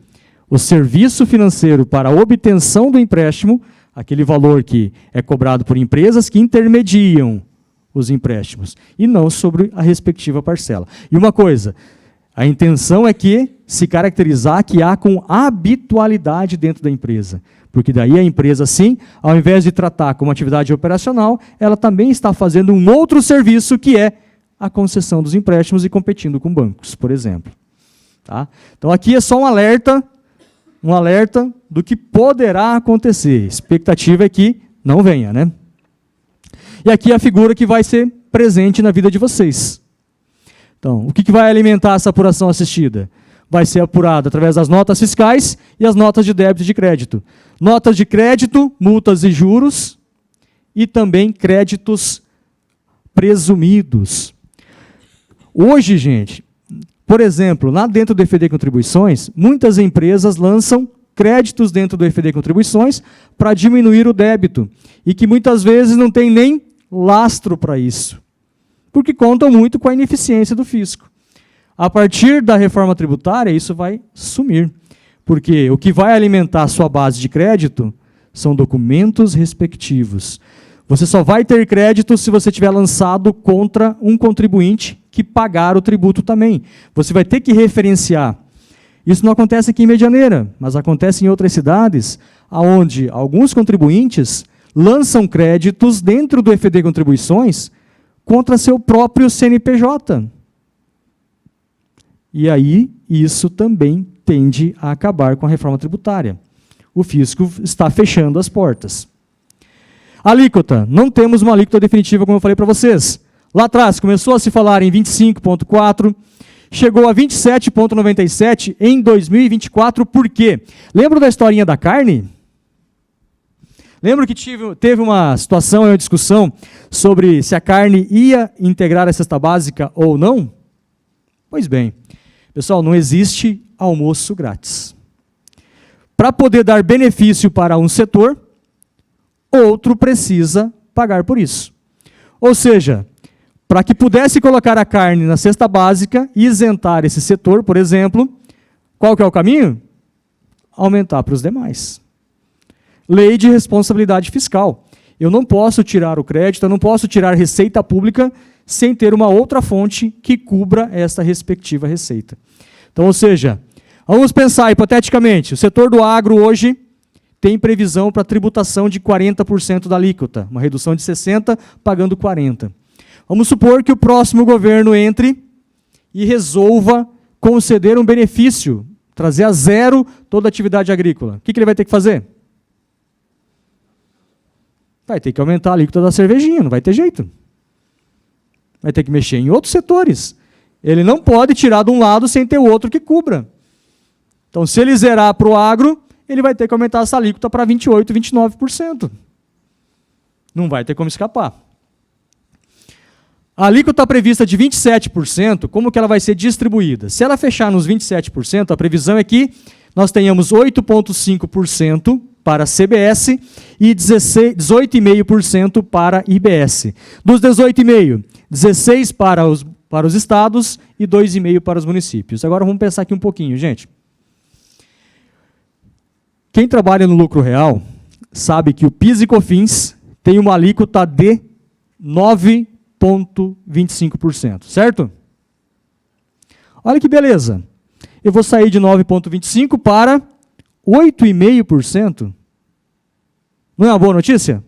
o serviço financeiro para a obtenção do empréstimo, aquele valor que é cobrado por empresas que intermediam os empréstimos, e não sobre a respectiva parcela. E uma coisa, a intenção é que se caracterizar que há com habitualidade dentro da empresa, porque daí a empresa, sim, ao invés de tratar como atividade operacional, ela também está fazendo um outro serviço que é a concessão dos empréstimos e competindo com bancos, por exemplo. Tá? Então aqui é só um alerta do que poderá acontecer. A expectativa é que não venha, né? E aqui é a figura que vai ser presente na vida de vocês. Então, o que vai alimentar essa apuração assistida? Vai ser apurada através das notas fiscais e as notas de débito e de crédito. Notas de crédito, multas e juros, e também créditos presumidos. Hoje, gente, por exemplo, lá dentro do EFD Contribuições, muitas empresas lançam créditos dentro do EFD Contribuições para diminuir o débito, e que muitas vezes não tem nem lastro para isso, porque contam muito com a ineficiência do fisco. A partir da reforma tributária, isso vai sumir, porque o que vai alimentar a sua base de crédito são documentos respectivos. Você só vai ter crédito se você tiver lançado contra um contribuinte que pagar o tributo também. Você vai ter que referenciar. Isso não acontece aqui em Medianeira, mas acontece em outras cidades, onde alguns contribuintes lançam créditos dentro do EFD Contribuições contra seu próprio CNPJ. E aí, isso também tende a acabar com a reforma tributária. O fisco está fechando as portas. Alíquota. Não temos uma alíquota definitiva, como eu falei para vocês. Lá atrás, começou a se falar em 25,4%, chegou a 27,97% em 2024. Por quê? Lembra da historinha da carne? Lembra que teve uma situação, uma discussão sobre se a carne ia integrar a cesta básica ou não? Pois bem, pessoal, não existe almoço grátis. Para poder dar benefício para um setor, outro precisa pagar por isso. Ou seja, para que pudesse colocar a carne na cesta básica e isentar esse setor, por exemplo, qual que é o caminho? Aumentar para os demais. Lei de responsabilidade fiscal. Eu não posso tirar o crédito, eu não posso tirar receita pública sem ter uma outra fonte que cubra essa respectiva receita. Então, ou seja, vamos pensar hipoteticamente, o setor do agro hoje tem previsão para tributação de 40% da alíquota, uma redução de 60%, pagando 40%. Vamos supor que o próximo governo entre e resolva conceder um benefício, trazer a zero toda a atividade agrícola. O que ele vai ter que fazer? Vai ter que aumentar a alíquota da cervejinha, não vai ter jeito. Vai ter que mexer em outros setores. Ele não pode tirar de um lado sem ter o outro que cubra. Então, se ele zerar para o agro, ele vai ter que aumentar essa alíquota para 28%, 29%. Não vai ter como escapar. A alíquota prevista de 27%, como que ela vai ser distribuída? Se ela fechar nos 27%, a previsão é que nós tenhamos 8,5% para CBS e 18,5% para IBS. Dos 18,5%, 16% para os estados e 2,5% para os municípios. Agora vamos pensar aqui um pouquinho, gente. Quem trabalha no lucro real sabe que o PIS e COFINS tem uma alíquota de 9,25%, certo? Olha que beleza. Eu vou sair de 9,25% para 8,5%. Não é uma boa notícia?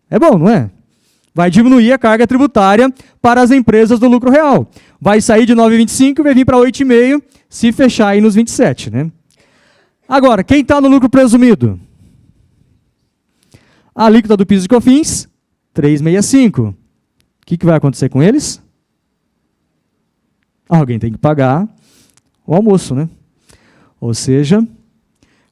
É bom, não é? Vai diminuir a carga tributária para as empresas do lucro real. Vai sair de 9,25% e vai vir para 8,5%, se fechar aí nos 27%, né? Agora, quem está no lucro presumido? A alíquota do PIS e COFINS, 3,65%. O que vai acontecer com eles? Alguém tem que pagar o almoço, né? Ou seja,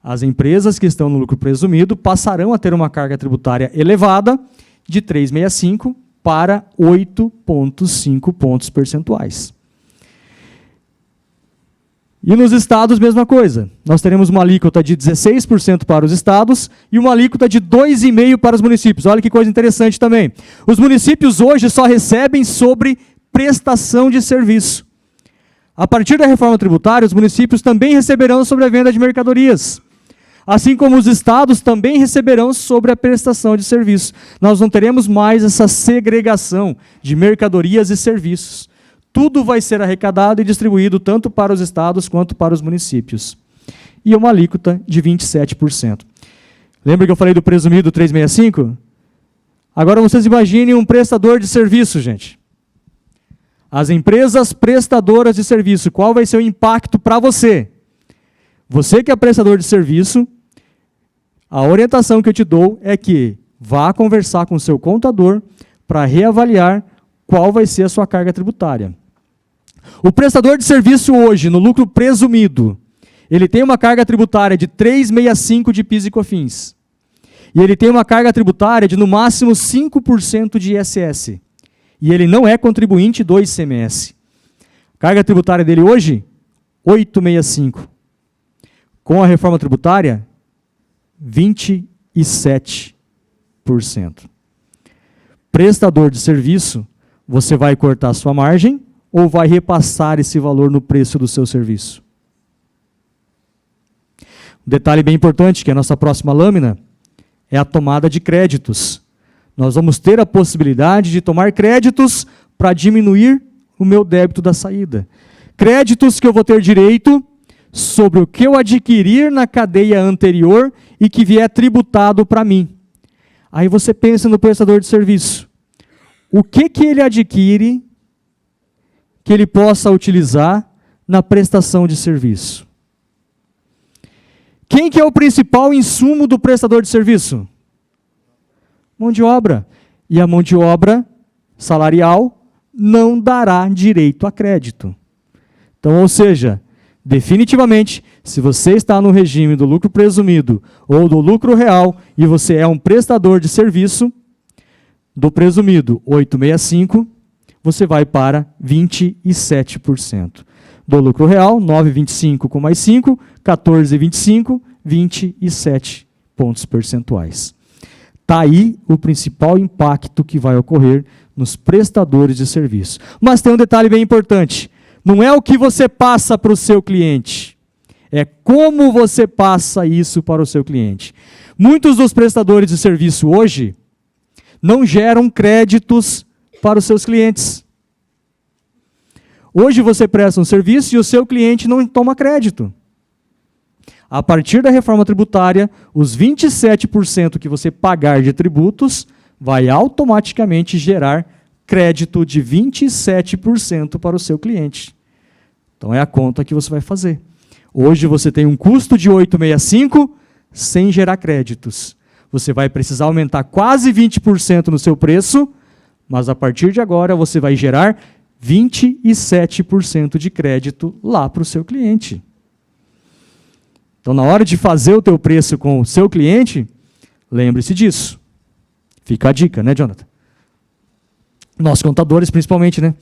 as empresas que estão no lucro presumido passarão a ter uma carga tributária elevada de 3,65% para 8,5 pontos percentuais. E nos estados, mesma coisa. Nós teremos uma alíquota de 16% para os estados e uma alíquota de 2,5% para os municípios. Olha que coisa interessante também. Os municípios hoje só recebem sobre prestação de serviço. A partir da reforma tributária, os municípios também receberão sobre a venda de mercadorias. Assim como os estados também receberão sobre a prestação de serviço. Nós não teremos mais essa segregação de mercadorias e serviços. Tudo vai ser arrecadado e distribuído tanto para os estados quanto para os municípios. E uma alíquota de 27%. Lembra que eu falei do presumido 3,65%? Agora vocês imaginem um prestador de serviço, gente. As empresas prestadoras de serviço, qual vai ser o impacto para você? Você que é prestador de serviço, a orientação que eu te dou é que vá conversar com o seu contador para reavaliar qual vai ser a sua carga tributária. O prestador de serviço hoje, no lucro presumido, ele tem uma carga tributária de 3,65% de PIS e COFINS. E ele tem uma carga tributária de, no máximo, 5% de ISS. E ele não é contribuinte do ICMS. A carga tributária dele hoje, 8,65%. Com a reforma tributária, 27%. Prestador de serviço, você vai cortar sua margem ou vai repassar esse valor no preço do seu serviço? Um detalhe bem importante, que a nossa próxima lâmina é a tomada de créditos. Nós vamos ter a possibilidade de tomar créditos para diminuir o meu débito da saída. Créditos que eu vou ter direito sobre o que eu adquirir na cadeia anterior e que vier tributado para mim. Aí você pensa no prestador de serviço. O que ele adquire que ele possa utilizar na prestação de serviço? Quem que é o principal insumo do prestador de serviço? Mão de obra. E a mão de obra salarial não dará direito a crédito. Então, ou seja, definitivamente, se você está no regime do lucro presumido ou do lucro real e você é um prestador de serviço, do presumido 865, você vai para 27%. Do lucro real, 9,25 com mais 5, 14,25, 27 pontos percentuais. Está aí o principal impacto que vai ocorrer nos prestadores de serviço. Mas tem um detalhe bem importante. Não é o que você passa para o seu cliente, é como você passa isso para o seu cliente. Muitos dos prestadores de serviço hoje não geram créditos para os seus clientes. Hoje você presta um serviço e o seu cliente não toma crédito. A partir da reforma tributária, os 27% que você pagar de tributos vai automaticamente gerar crédito de 27% para o seu cliente. Então é a conta que você vai fazer. Hoje você tem um custo de 865 sem gerar créditos. Você vai precisar aumentar quase 20% no seu preço, mas a partir de agora você vai gerar 27% de crédito lá para o seu cliente. Então, na hora de fazer o teu preço com o seu cliente, lembre-se disso. Fica a dica, né, Jonathan? Nós contadores, principalmente, né?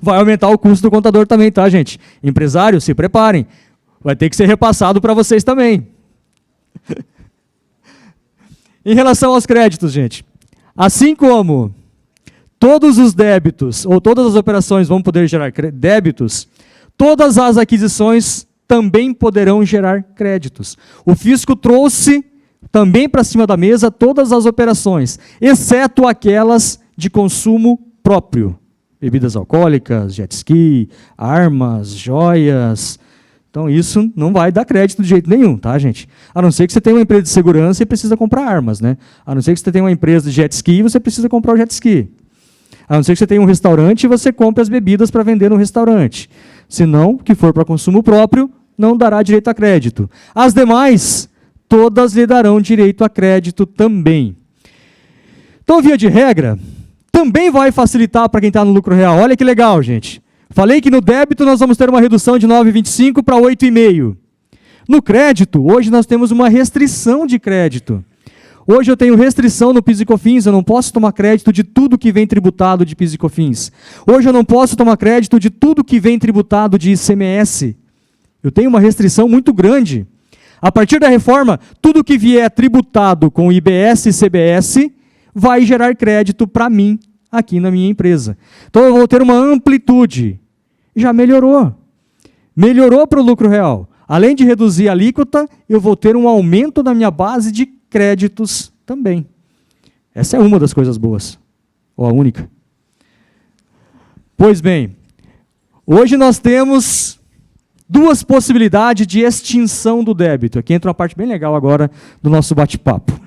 Vai aumentar o custo do contador também, tá, gente? Empresários, se preparem. Vai ter que ser repassado para vocês também. Em relação aos créditos, gente, assim como todos os débitos, ou todas as operações vão poder gerar débitos, todas as aquisições também poderão gerar créditos. O fisco trouxe também para cima da mesa todas as operações, exceto aquelas de consumo próprio. Bebidas alcoólicas, jet ski, armas, joias. Então isso não vai dar crédito de jeito nenhum, tá, gente? A não ser que você tenha uma empresa de segurança e precisa comprar armas, né? A não ser que você tenha uma empresa de jet ski e você precisa comprar o jet ski. A não ser que você tenha um restaurante e você compre as bebidas para vender no restaurante. Se não, que for para consumo próprio, não dará direito a crédito. As demais, todas lhe darão direito a crédito também. Então, via de regra, também vai facilitar para quem está no lucro real. Olha que legal, gente. Falei que no débito nós vamos ter uma redução de 9,25 para 8,5. No crédito, hoje nós temos uma restrição de crédito. Hoje eu tenho restrição no PIS e COFINS, eu não posso tomar crédito de tudo que vem tributado de PIS e COFINS. Hoje eu não posso tomar crédito de tudo que vem tributado de ICMS. Eu tenho uma restrição muito grande. A partir da reforma, tudo que vier tributado com IBS e CBS vai gerar crédito para mim, aqui na minha empresa. Então eu vou ter uma amplitude. Já melhorou. Melhorou para o lucro real. Além de reduzir a alíquota, eu vou ter um aumento da minha base de créditos também. Essa é uma das coisas boas. Ou a única. Pois bem, hoje nós temos duas possibilidades de extinção do débito. Aqui entra uma parte bem legal agora do nosso bate-papo.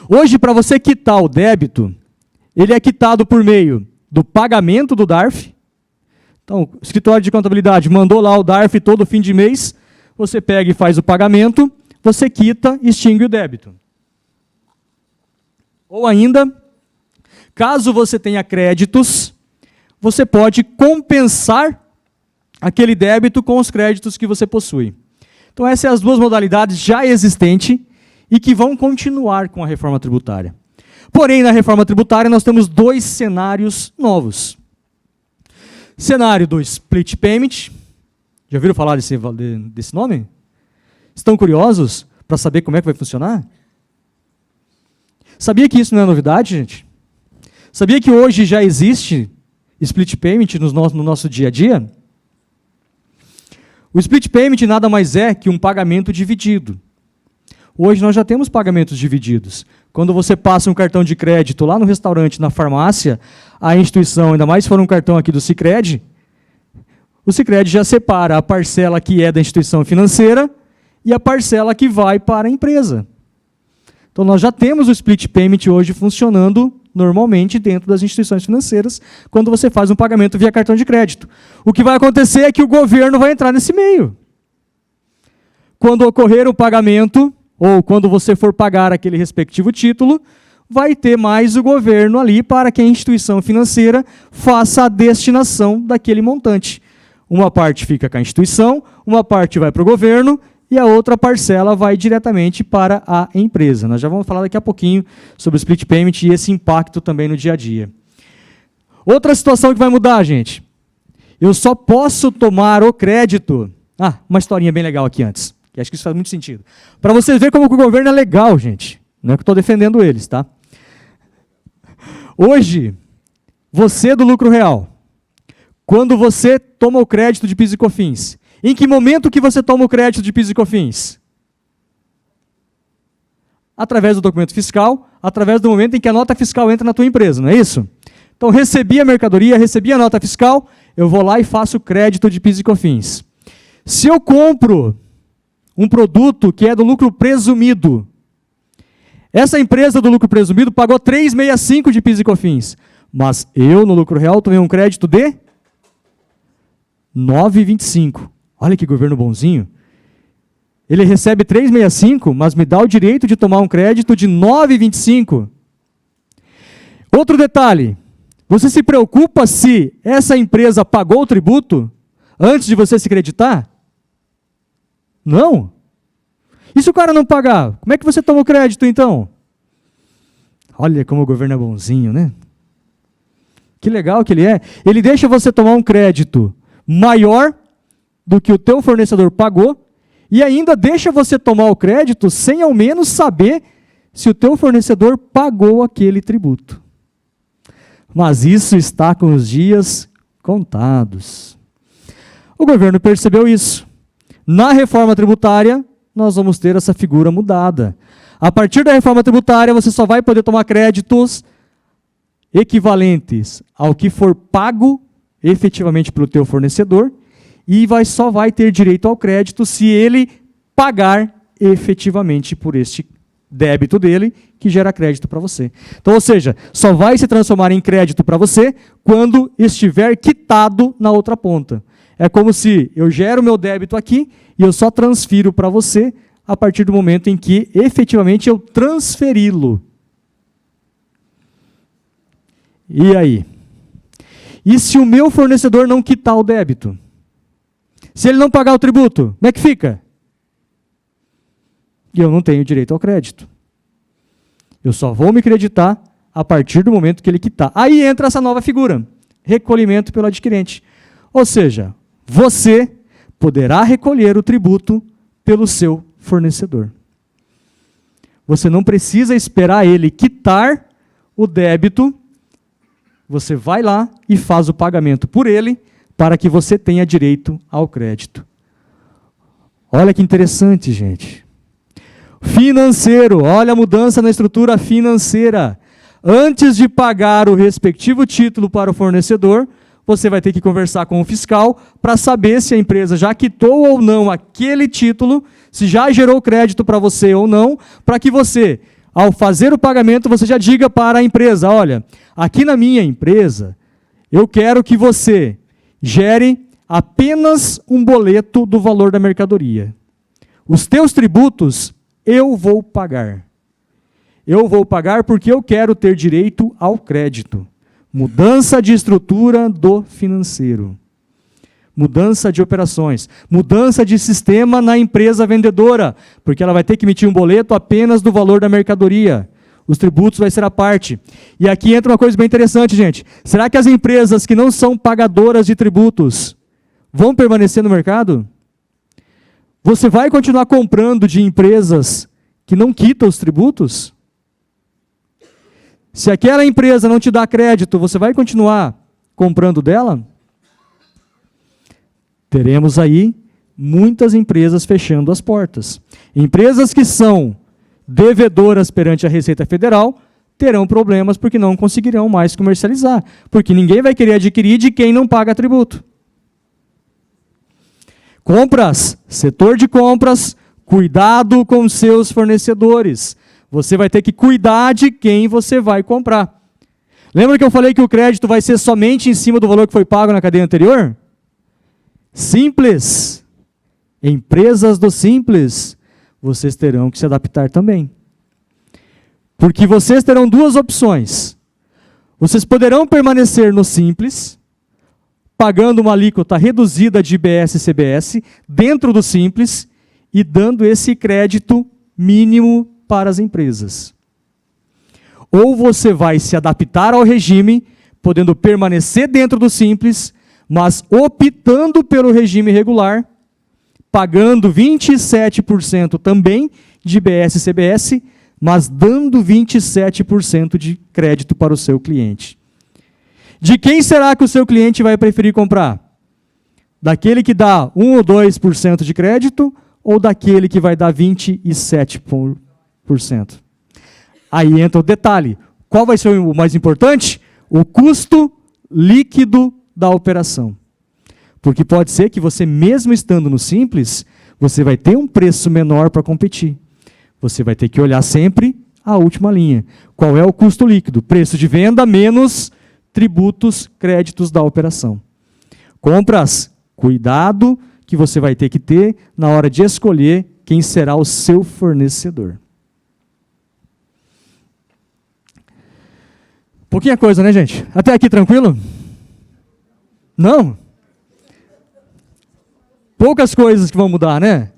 Hoje, para você quitar o débito, ele é quitado por meio do pagamento do DARF. Então, o escritório de contabilidade mandou lá o DARF todo fim de mês, você pega e faz o pagamento, você quita e extingue o débito. Ou ainda, caso você tenha créditos, você pode compensar aquele débito com os créditos que você possui. Então, essas são as duas modalidades já existentes e que vão continuar com a reforma tributária. Porém, na reforma tributária, nós temos dois cenários novos. Cenário do split payment. Já ouviram falar desse nome? Estão curiosos para saber como é que vai funcionar? Sabia que isso não é novidade, gente? Sabia que hoje já existe split payment no nosso dia a dia? O split payment nada mais é que um pagamento dividido. Hoje nós já temos pagamentos divididos. Quando você passa um cartão de crédito lá no restaurante, na farmácia, a instituição, ainda mais se for um cartão aqui do Sicredi, o Sicredi já separa a parcela que é da instituição financeira e a parcela que vai para a empresa. Então nós já temos o split payment hoje funcionando normalmente dentro das instituições financeiras, quando você faz um pagamento via cartão de crédito. O que vai acontecer é que o governo vai entrar nesse meio. quando ocorrer o pagamento, ou quando você for pagar aquele respectivo título, vai ter mais o governo ali para que a instituição financeira faça a destinação daquele montante. Uma parte fica com a instituição, uma parte vai para o governo e a outra parcela vai diretamente para a empresa. Nós já vamos falar daqui a pouquinho sobre o split payment e esse impacto também no dia a dia. Outra situação que vai mudar, gente. Eu só posso tomar o crédito. Uma historinha bem legal aqui antes, que acho que isso faz muito sentido. Para vocês verem como que o governo é legal, gente. Não é que eu estou defendendo eles, tá? Hoje, você do lucro real, quando você toma o crédito de PIS e COFINS, em que momento que você toma o crédito de PIS e COFINS? Através do documento fiscal, através do momento em que a nota fiscal entra na tua empresa, não é isso? Então, recebi a mercadoria, recebi a nota fiscal, eu vou lá e faço o crédito de PIS e COFINS. Se eu compro um produto que é do lucro presumido, essa empresa do lucro presumido pagou 3,65 de PIS e COFINS, mas eu, no lucro real, tomei um crédito de 9,25. Olha que governo bonzinho. Ele recebe 3,65, mas me dá o direito de tomar um crédito de 9,25. Outro detalhe, você se preocupa se essa empresa pagou o tributo antes de você se creditar? Não. E se o cara não pagar, como é que você toma o crédito, então? Olha como o governo é bonzinho, né? Que legal que ele é. Ele deixa você tomar um crédito maior do que o teu fornecedor pagou e ainda deixa você tomar o crédito sem ao menos saber se o teu fornecedor pagou aquele tributo. Mas isso está com os dias contados. O governo percebeu isso. Na reforma tributária, nós vamos ter essa figura mudada. A partir da reforma tributária, você só vai poder tomar créditos equivalentes ao que for pago efetivamente pelo teu fornecedor e só vai ter direito ao crédito se ele pagar efetivamente por este débito dele, que gera crédito para você. Então, ou seja, só vai se transformar em crédito para você quando estiver quitado na outra ponta. É como se eu gero meu débito aqui e eu só transfiro para você a partir do momento em que efetivamente eu transferi-lo. E aí? E se o meu fornecedor não quitar o débito? Se ele não pagar o tributo, como é que fica? E eu não tenho direito ao crédito. Eu só vou me creditar a partir do momento que ele quitar. Aí entra essa nova figura, recolhimento pelo adquirente. Ou seja, você poderá recolher o tributo pelo seu fornecedor. Você não precisa esperar ele quitar o débito, você vai lá e faz o pagamento por ele, para que você tenha direito ao crédito. Olha que interessante, gente. Financeiro, olha a mudança na estrutura financeira. Antes de pagar o respectivo título para o fornecedor, você vai ter que conversar com o fiscal para saber se a empresa já quitou ou não aquele título, se já gerou crédito para você ou não, para que você, ao fazer o pagamento, você já diga para a empresa, olha, aqui na minha empresa, eu quero que você gere apenas um boleto do valor da mercadoria. Os teus tributos, eu vou pagar. Eu vou pagar porque eu quero ter direito ao crédito. Mudança de estrutura do financeiro. Mudança de operações. Mudança de sistema na empresa vendedora, porque ela vai ter que emitir um boleto apenas do valor da mercadoria. Os tributos vai ser a parte. E aqui entra uma coisa bem interessante, gente. Será que as empresas que não são pagadoras de tributos vão permanecer no mercado? Você vai continuar comprando de empresas que não quitam os tributos? Se aquela empresa não te dá crédito, você vai continuar comprando dela? Teremos aí muitas empresas fechando as portas. Empresas que são devedoras perante a Receita Federal terão problemas porque não conseguirão mais comercializar, porque ninguém vai querer adquirir de quem não paga tributo. Compras, setor de compras, cuidado com seus fornecedores. Você vai ter que cuidar de quem você vai comprar. Lembra que eu falei que o crédito vai ser somente em cima do valor que foi pago na cadeia anterior? Simples. Empresas do Simples, vocês terão que se adaptar também. Porque vocês terão duas opções. Vocês poderão permanecer no Simples, pagando uma alíquota reduzida de IBS e CBS dentro do Simples e dando esse crédito mínimo para as empresas. Ou você vai se adaptar ao regime, podendo permanecer dentro do Simples, mas optando pelo regime regular, pagando 27% também de IBS e CBS, mas dando 27% de crédito para o seu cliente. De quem será que o seu cliente vai preferir comprar? Daquele que dá 1 ou 2% de crédito ou daquele que vai dar 27%? Aí entra o detalhe. Qual vai ser o mais importante? O custo líquido da operação. Porque pode ser que você, mesmo estando no Simples, você vai ter um preço menor para competir. Você vai ter que olhar sempre a última linha. Qual é o custo líquido? Preço de venda menos tributos, créditos da operação. Compras, cuidado que você vai ter que ter na hora de escolher quem será o seu fornecedor. Pouquinha coisa, né, gente? Até aqui tranquilo? Não? Poucas coisas que vão mudar, né?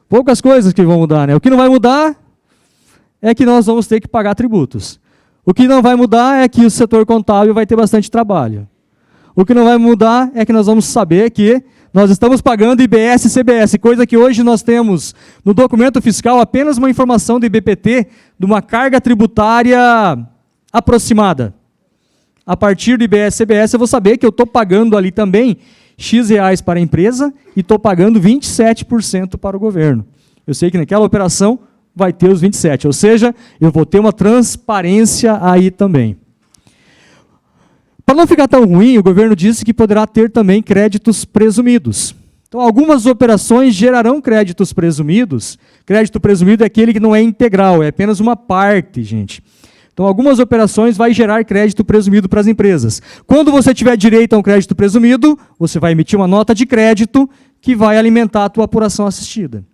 Poucas coisas que vão mudar, né? O que não vai mudar é que nós vamos ter que pagar tributos. O que não vai mudar é que o setor contábil vai ter bastante trabalho. O que não vai mudar é que nós vamos saber que nós estamos pagando IBS e CBS, coisa que hoje nós temos no documento fiscal apenas uma informação do IBPT de uma carga tributária aproximada. A partir do IBS e CBS eu vou saber que eu estou pagando ali também X reais para a empresa e estou pagando 27% para o governo. Eu sei que naquela operação vai ter os 27%, ou seja, eu vou ter uma transparência aí também. Para não ficar tão ruim, o governo disse que poderá ter também créditos presumidos. Então, algumas operações gerarão créditos presumidos. Crédito presumido é aquele que não é integral, é apenas uma parte, gente. Então, algumas operações vai gerar crédito presumido para as empresas. Quando você tiver direito a um crédito presumido, você vai emitir uma nota de crédito que vai alimentar a tua apuração assistida.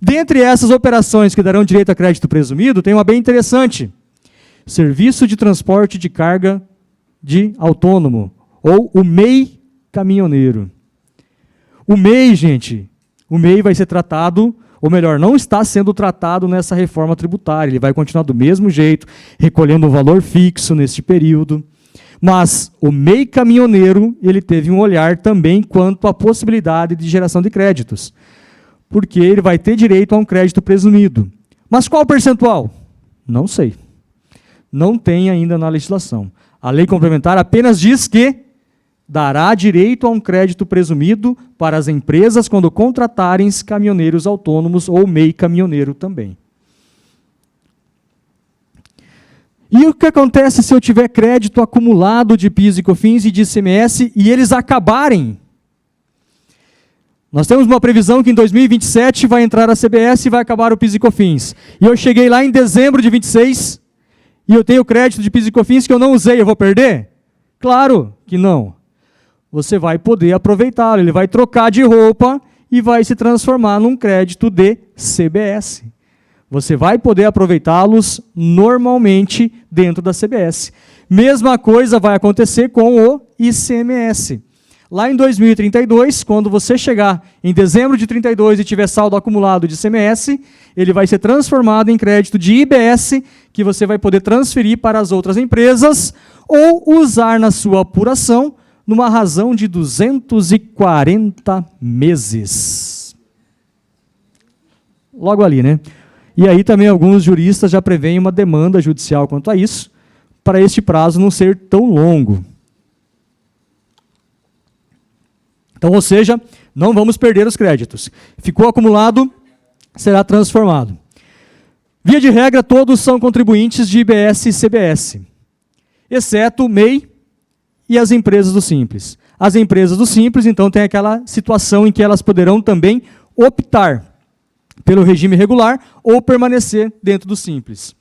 Dentre essas operações que darão direito a crédito presumido, tem uma bem interessante. Serviço de transporte de carga de autônomo, ou o MEI caminhoneiro. O MEI, gente, o MEI vai ser tratado, ou melhor, não está sendo tratado nessa reforma tributária, ele vai continuar do mesmo jeito, recolhendo um valor fixo neste período, mas o MEI caminhoneiro, ele teve um olhar também quanto à possibilidade de geração de créditos, porque ele vai ter direito a um crédito presumido. Mas qual o percentual? Não sei. Não tem ainda na legislação. A lei complementar apenas diz que dará direito a um crédito presumido para as empresas quando contratarem caminhoneiros autônomos ou MEI caminhoneiro também. E o que acontece se eu tiver crédito acumulado de PIS e COFINS e de ICMS e eles acabarem? Nós temos uma previsão que em 2027 vai entrar a CBS e vai acabar o PIS e COFINS. E eu cheguei lá em dezembro de 26 e eu tenho crédito de PIS e COFINS que eu não usei, eu vou perder? Claro que não. Você vai poder aproveitá-lo, ele vai trocar de roupa e vai se transformar num crédito de CBS. Você vai poder aproveitá-los normalmente dentro da CBS. Mesma coisa vai acontecer com o ICMS. Lá em 2032, quando você chegar em dezembro de 32 e tiver saldo acumulado de ICMS, ele vai ser transformado em crédito de IBS, que você vai poder transferir para as outras empresas ou usar na sua apuração numa razão de 240 meses. Logo ali, né? E aí também alguns juristas já preveem uma demanda judicial quanto a isso, para este prazo não ser tão longo. Então, ou seja, não vamos perder os créditos. Ficou acumulado, será transformado. Via de regra, todos são contribuintes de IBS e CBS, exceto o MEI e as empresas do Simples. As empresas do Simples, então, tem aquela situação em que elas poderão também optar pelo regime regular ou permanecer dentro do Simples.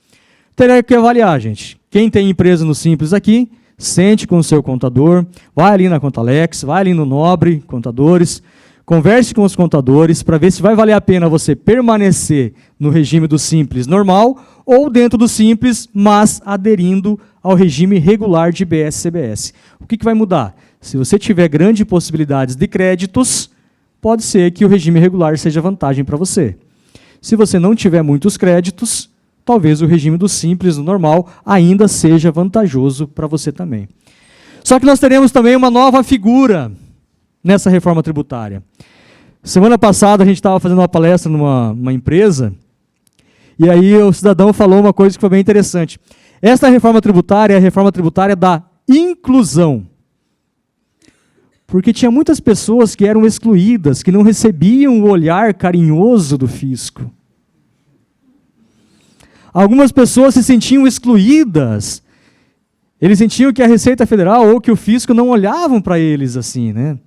Terá que avaliar, gente. Quem tem empresa no Simples aqui, sente com o seu contador, vai ali na Contalex, vai ali no Nobre Contadores, Converse com os contadores para ver se vai valer a pena você permanecer no regime do Simples normal ou dentro do Simples, mas aderindo ao regime regular de IBS-CBS. O que vai mudar? Se você tiver grandes possibilidades de créditos, pode ser que o regime regular seja vantagem para você. Se você não tiver muitos créditos, talvez o regime do Simples, no normal, ainda seja vantajoso para você também. Só que nós teremos também uma nova figura nessa reforma tributária. Semana passada a gente estava fazendo uma palestra numa empresa, e aí o cidadão falou uma coisa que foi bem interessante. Esta reforma tributária é a reforma tributária da inclusão. Porque tinha muitas pessoas que eram excluídas, que não recebiam o olhar carinhoso do fisco. Algumas pessoas se sentiam excluídas. Eles sentiam que a Receita Federal ou que o fisco não olhavam para eles assim, né?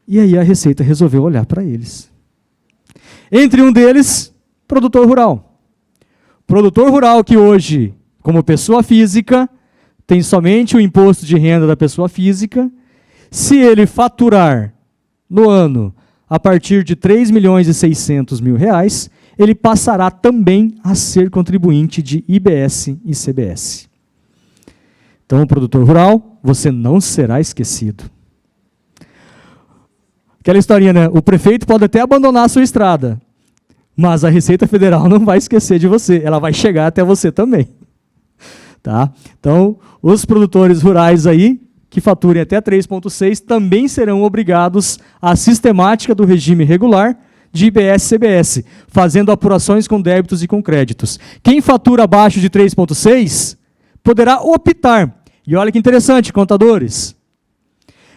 E aí a Receita resolveu olhar para eles. Entre um deles, produtor rural. Produtor rural que hoje, como pessoa física, tem somente o imposto de renda da pessoa física. Se ele faturar no ano a partir de R$ 3.600.000, ele passará também a ser contribuinte de IBS e CBS. Então, produtor rural, você não será esquecido. Aquela historinha, né? O prefeito pode até abandonar a sua estrada, mas a Receita Federal não vai esquecer de você, ela vai chegar até você também. Tá? Então, os produtores rurais aí, que faturem até 3,6, também serão obrigados à sistemática do regime regular de IBS-CBS, fazendo apurações com débitos e com créditos. Quem fatura abaixo de 3,6 poderá optar. E olha que interessante, contadores.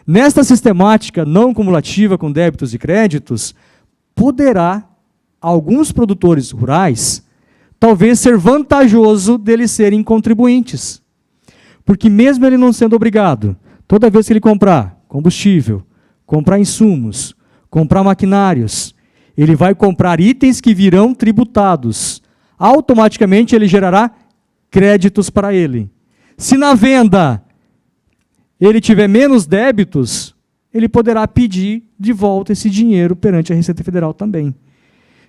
Nesta sistemática não cumulativa com débitos e créditos, poderá, alguns produtores rurais, talvez ser vantajoso deles serem contribuintes. Porque mesmo ele não sendo obrigado, toda vez que ele comprar combustível, comprar insumos, comprar maquinários, ele vai comprar itens que virão tributados. Automaticamente ele gerará créditos para ele. Se na venda ele tiver menos débitos, ele poderá pedir de volta esse dinheiro perante a Receita Federal também.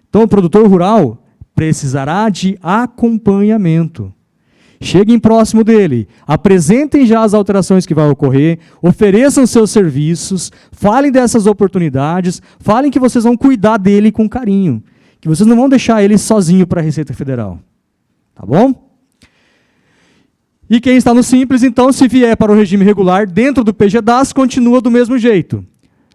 Então, o produtor rural precisará de acompanhamento. Cheguem próximo dele, apresentem já as alterações que vão ocorrer, ofereçam seus serviços, falem dessas oportunidades, falem que vocês vão cuidar dele com carinho, que vocês não vão deixar ele sozinho para a Receita Federal. Tá bom? E quem está no Simples, então, se vier para o regime regular, dentro do PGDAS, continua do mesmo jeito.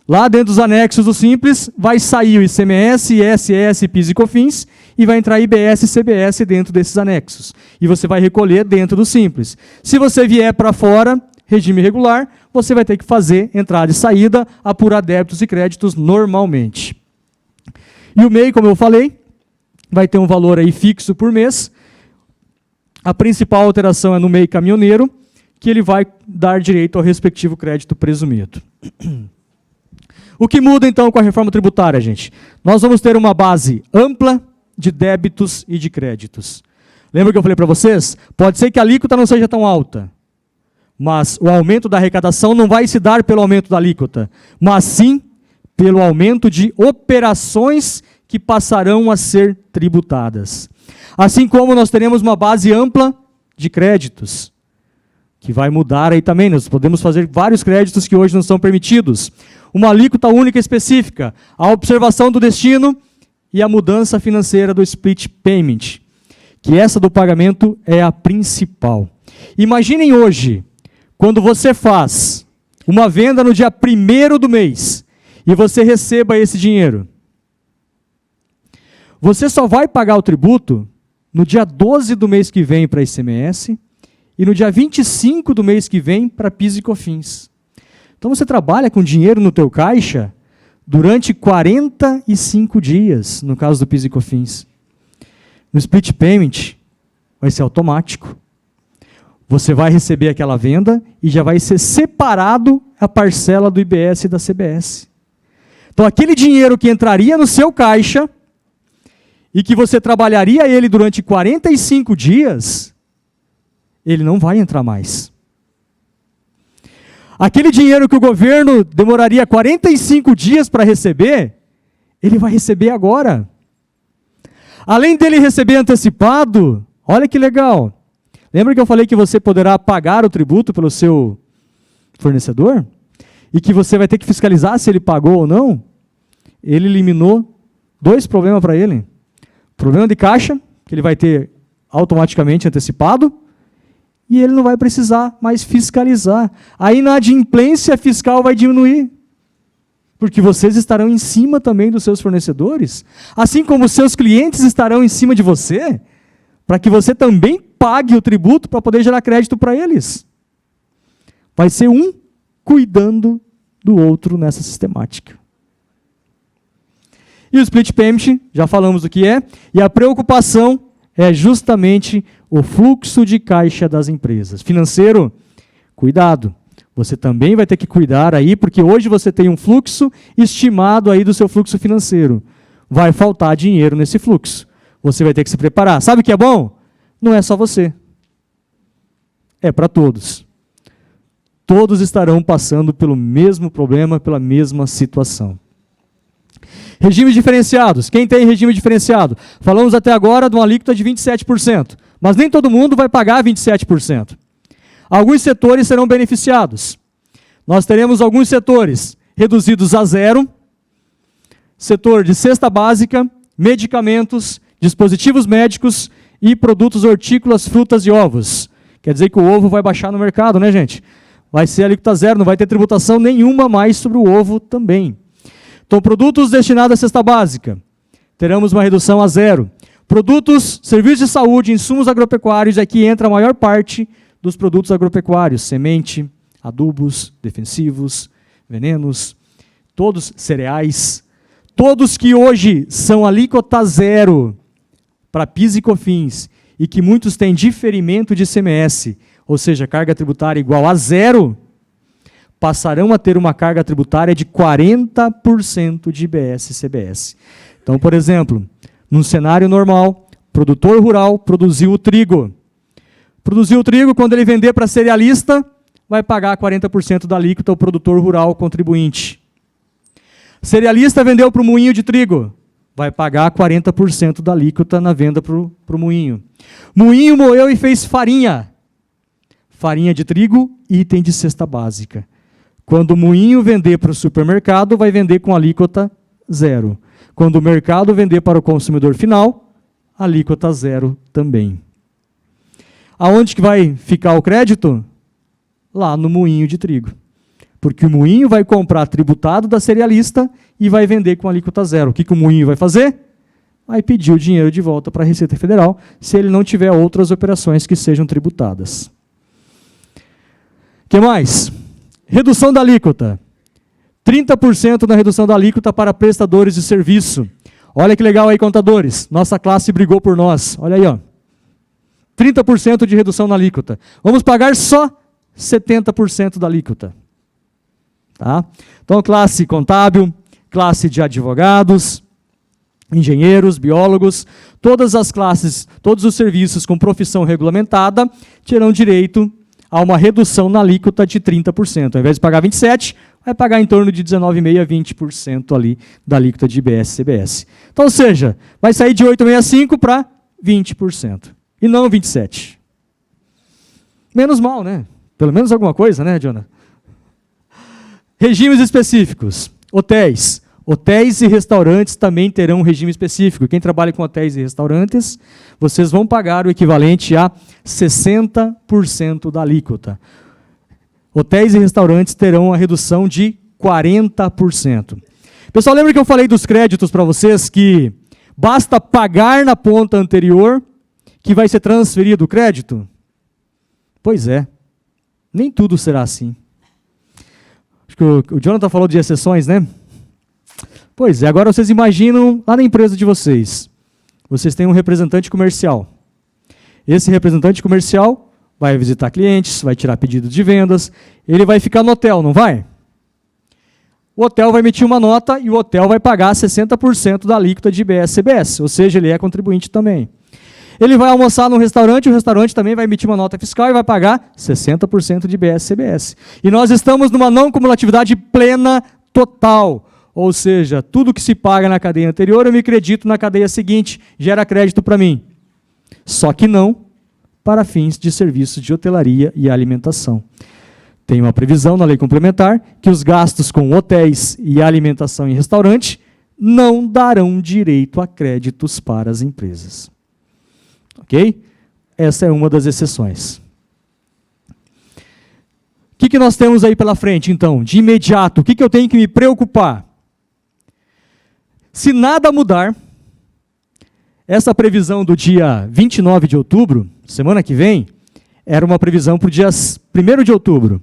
Lá dentro dos anexos do Simples, vai sair o ICMS, ISS, PIS e COFINS, e vai entrar IBS e CBS dentro desses anexos. E você vai recolher dentro do Simples. Se você vier para fora, regime regular, você vai ter que fazer entrada e saída, apurar débitos e créditos normalmente. E o MEI, como eu falei, vai ter um valor aí fixo por mês. A principal alteração é no MEI caminhoneiro, que ele vai dar direito ao respectivo crédito presumido. O que muda, então, com a reforma tributária, gente? Nós vamos ter uma base ampla de débitos e de créditos. Lembra que eu falei para vocês? Pode ser que a alíquota não seja tão alta, mas o aumento da arrecadação não vai se dar pelo aumento da alíquota, mas sim pelo aumento de operações que passarão a ser tributadas. Assim como nós teremos uma base ampla de créditos, que vai mudar aí também. Nós podemos fazer vários créditos que hoje não são permitidos. Uma alíquota única específica, a observação do destino e a mudança financeira do split payment, que essa do pagamento é a principal. Imaginem hoje, quando você faz uma venda no dia 1º do mês e você receba esse dinheiro. Você só vai pagar o tributo no dia 12 do mês que vem para ICMS e no dia 25 do mês que vem para PIS e COFINS. Então você trabalha com dinheiro no teu caixa durante 45 dias, no caso do PIS e COFINS. No split payment vai ser automático. Você vai receber aquela venda e já vai ser separado a parcela do IBS e da CBS. Então aquele dinheiro que entraria no seu caixa e que você trabalharia ele durante 45 dias, ele não vai entrar mais. Aquele dinheiro que o governo demoraria 45 dias para receber, ele vai receber agora. Além dele receber antecipado, olha que legal. Lembra que eu falei que você poderá pagar o tributo pelo seu fornecedor? E que você vai ter que fiscalizar se ele pagou ou não? Ele eliminou 2 problemas para ele. Problema de caixa, que ele vai ter automaticamente antecipado, e ele não vai precisar mais fiscalizar. A inadimplência fiscal vai diminuir, porque vocês estarão em cima também dos seus fornecedores, assim como os seus clientes estarão em cima de você, para que você também pague o tributo para poder gerar crédito para eles. Vai ser um cuidando do outro nessa sistemática. E o split payment, já falamos o que é, e a preocupação é justamente o fluxo de caixa das empresas. Financeiro, cuidado. Você também vai ter que cuidar aí, porque hoje você tem um fluxo estimado aí do seu fluxo financeiro. Vai faltar dinheiro nesse fluxo. Você vai ter que se preparar. Sabe o que é bom? Não é só você. É para todos. Todos estarão passando pelo mesmo problema, pela mesma situação. Regimes diferenciados. Quem tem regime diferenciado? Falamos até agora de uma alíquota de 27%, mas nem todo mundo vai pagar 27%. Alguns setores serão beneficiados. Nós teremos alguns setores reduzidos a 0, setor de cesta básica, medicamentos, dispositivos médicos e produtos hortícolas, frutas e ovos. Quer dizer que o ovo vai baixar no mercado, né, gente? Vai ser alíquota 0, não vai ter tributação nenhuma mais sobre o ovo também. Então, produtos destinados à cesta básica, teremos uma redução a 0. Produtos, serviços de saúde, insumos agropecuários, aqui entra a maior parte dos produtos agropecuários, semente, adubos, defensivos, venenos, todos cereais, todos que hoje são alíquota 0 para PIS e COFINS, e que muitos têm diferimento de ICMS, ou seja, carga tributária igual a 0, passarão a ter uma carga tributária de 40% de IBS e CBS. Então, por exemplo, num cenário normal, produtor rural produziu o trigo. Produziu o trigo, quando ele vender para cerealista, vai pagar 40% da alíquota ao produtor rural contribuinte. Cerealista vendeu para o moinho de trigo, vai pagar 40% da alíquota na venda para o moinho. Moinho moeu e fez farinha. Farinha de trigo, item de cesta básica. Quando o moinho vender para o supermercado, vai vender com alíquota 0. Quando o mercado vender para o consumidor final, alíquota 0 também. Aonde que vai ficar o crédito? Lá no moinho de trigo. Porque o moinho vai comprar tributado da cerealista e vai vender com alíquota 0. O que o moinho vai fazer? Vai pedir o dinheiro de volta para a Receita Federal, se ele não tiver outras operações que sejam tributadas. O que mais? Redução da alíquota. 30% na redução da alíquota para prestadores de serviço. Olha que legal aí, contadores. Nossa classe brigou por nós. Olha aí, ó. 30% de redução na alíquota. Vamos pagar só 70% da alíquota. Tá? Então, classe contábil, classe de advogados, engenheiros, biólogos, todas as classes, todos os serviços com profissão regulamentada terão direito a uma redução na alíquota de 30%. Ao invés de pagar 27%, vai pagar em torno de 19,5% a 20% ali da alíquota de IBS e CBS. Então, ou seja, vai sair de 8,65% para 20%. E não 27%. Menos mal, né? Pelo menos alguma coisa, né, Jonah? Regimes específicos. Hotéis. Hotéis e restaurantes também terão um regime específico. Quem trabalha com hotéis e restaurantes, vocês vão pagar o equivalente a 60% da alíquota. Hotéis e restaurantes terão a redução de 40%. Pessoal, lembra que eu falei dos créditos para vocês, que basta pagar na ponta anterior que vai ser transferido o crédito? Pois é, nem tudo será assim. Acho que o Jonathan falou de exceções, né? Pois é, agora vocês imaginam lá na empresa de vocês, vocês têm um representante comercial. Esse representante comercial vai visitar clientes, vai tirar pedidos de vendas, ele vai ficar no hotel, não vai? O hotel vai emitir uma nota e o hotel vai pagar 60% da alíquota de IBS e CBS, ou seja, ele é contribuinte também. Ele vai almoçar num restaurante, o restaurante também vai emitir uma nota fiscal e vai pagar 60% de IBS e CBS. E nós estamos numa não cumulatividade plena total. Ou seja, tudo que se paga na cadeia anterior, eu me acredito na cadeia seguinte, gera crédito para mim. Só que não para fins de serviços de hotelaria e alimentação. Tem uma previsão na lei complementar que os gastos com hotéis e alimentação em restaurante não darão direito a créditos para as empresas. Ok? Essa é uma das exceções. O que nós temos aí pela frente, então? De imediato, o que eu tenho que me preocupar? Se nada mudar, essa previsão do dia 29 de outubro, semana que vem, era uma previsão para o dia 1º de outubro.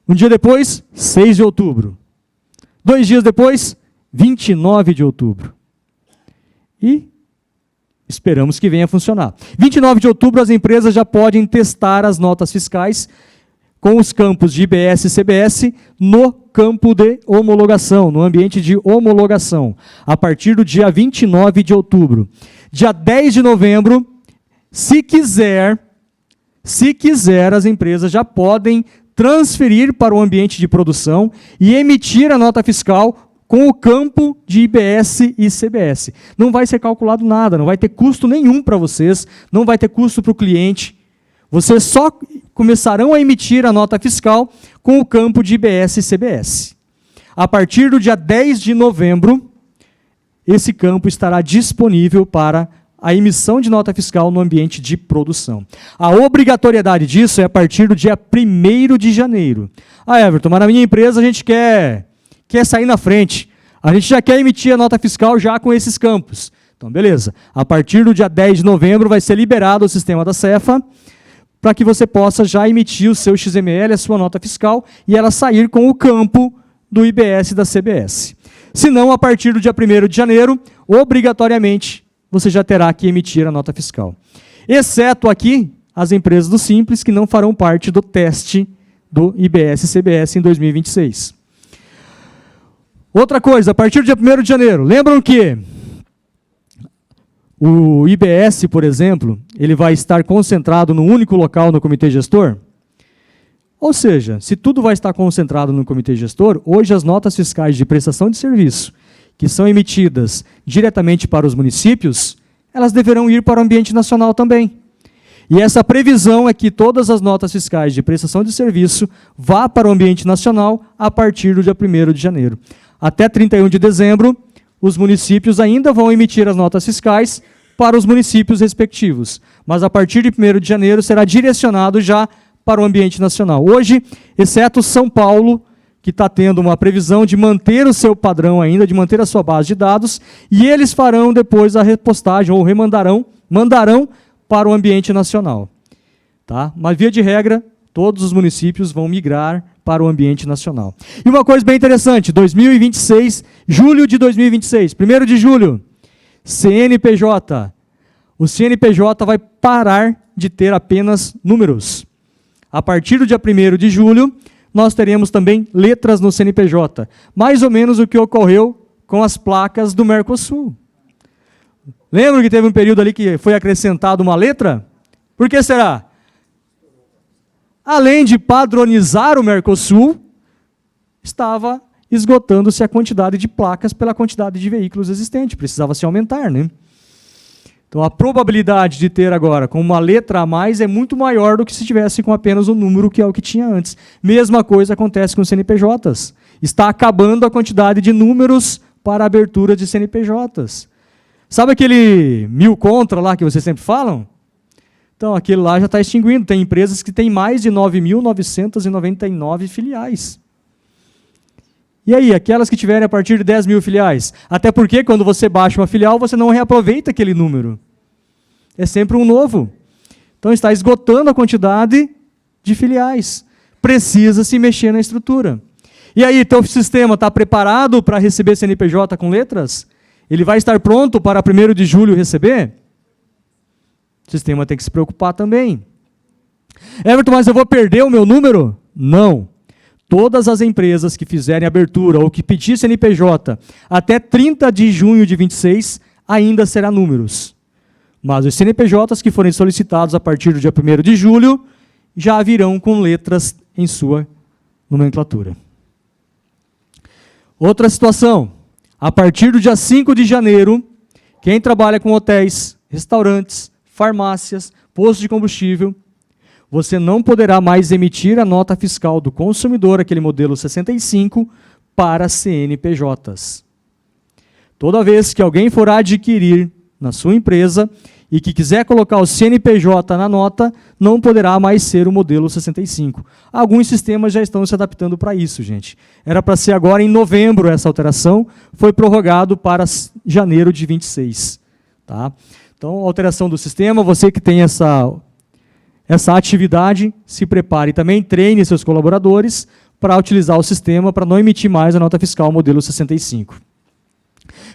Um dia depois, 6 de outubro. 2 dias depois, 29 de outubro. E esperamos que venha a funcionar. 29 de outubro, as empresas já podem testar as notas fiscais com os campos de IBS e CBS no campo de homologação, no ambiente de homologação, a partir do dia 29 de outubro. Dia 10 de novembro, se quiser, as empresas já podem transferir para o ambiente de produção e emitir a nota fiscal com o campo de IBS e CBS. Não vai ser calculado nada, não vai ter custo nenhum para vocês, não vai ter custo para o cliente. Vocês só começarão a emitir a nota fiscal com o campo de IBS e CBS. A partir do dia 10 de novembro, esse campo estará disponível para a emissão de nota fiscal no ambiente de produção. A obrigatoriedade disso é a partir do dia 1º de janeiro. Ah, Everton, mas na minha empresa a gente quer sair na frente. A gente já quer emitir a nota fiscal já com esses campos. Então, beleza. A partir do dia 10 de novembro vai ser liberado o sistema da Cefa para que você possa já emitir o seu XML, a sua nota fiscal, e ela sair com o campo do IBS e da CBS. Se não, a partir do dia 1º de janeiro, obrigatoriamente, você já terá que emitir a nota fiscal. Exceto aqui, as empresas do Simples, que não farão parte do teste do IBS e CBS em 2026. Outra coisa, a partir do dia 1º de janeiro, lembram que o IBS, por exemplo, ele vai estar concentrado num único local no comitê gestor? Ou seja, se tudo vai estar concentrado no comitê gestor, hoje as notas fiscais de prestação de serviço, que são emitidas diretamente para os municípios, elas deverão ir para o ambiente nacional também. E essa previsão é que todas as notas fiscais de prestação de serviço vá para o ambiente nacional a partir do dia 1º de janeiro. Até 31 de dezembro, os municípios ainda vão emitir as notas fiscais para os municípios respectivos. Mas a partir de 1º de janeiro será direcionado já para o ambiente nacional. Hoje, exceto São Paulo, que está tendo uma previsão de manter o seu padrão ainda, de manter a sua base de dados, e eles farão depois a repostagem, ou mandarão para o ambiente nacional. Tá? Mas, via de regra, todos os municípios vão migrar para o ambiente nacional. E uma coisa bem interessante, 2026, julho de 2026, 1º de julho, CNPJ. O CNPJ vai parar de ter apenas números. A partir do dia 1º de julho, nós teremos também letras no CNPJ. Mais ou menos o que ocorreu com as placas do Mercosul. Lembra que teve um período ali que foi acrescentada uma letra? Por que será? Além de padronizar o Mercosul, estava esgotando-se a quantidade de placas pela quantidade de veículos existentes. Precisava se aumentar, né? Então, a probabilidade de ter agora com uma letra a mais é muito maior do que se tivesse com apenas o número, que é o que tinha antes. Mesma coisa acontece com os CNPJs. Está acabando a quantidade de números para a abertura de CNPJs. Sabe aquele 1000 contra lá que vocês sempre falam? Então, aquele lá já está extinguindo. Tem empresas que têm mais de 9.999 filiais. E aí, aquelas que tiverem a partir de 10 mil filiais? Até porque, quando você baixa uma filial, você não reaproveita aquele número. É sempre um novo. Então, está esgotando a quantidade de filiais. Precisa se mexer na estrutura. E aí, teu sistema está preparado para receber CNPJ com letras? Ele vai estar pronto para 1º de julho receber? O sistema tem que se preocupar também. Everton, mas eu vou perder o meu número? Não. Todas as empresas que fizerem abertura ou que pedir CNPJ até 30 de junho de 26, ainda será números. Mas os CNPJs que forem solicitados a partir do dia 1º de julho já virão com letras em sua nomenclatura. Outra situação, a partir do dia 5 de janeiro, quem trabalha com hotéis, restaurantes, farmácias, postos de combustível, você não poderá mais emitir a nota fiscal do consumidor, aquele modelo 65, para CNPJs. Toda vez que alguém for adquirir na sua empresa e que quiser colocar o CNPJ na nota, não poderá mais ser o modelo 65. Alguns sistemas já estão se adaptando para isso, gente. Era para ser agora em novembro essa alteração, foi prorrogado para janeiro de 26. Tá? Então, alteração do sistema, você que tem essa atividade, se prepare também, treine seus colaboradores para utilizar o sistema, para não emitir mais a nota fiscal modelo 65.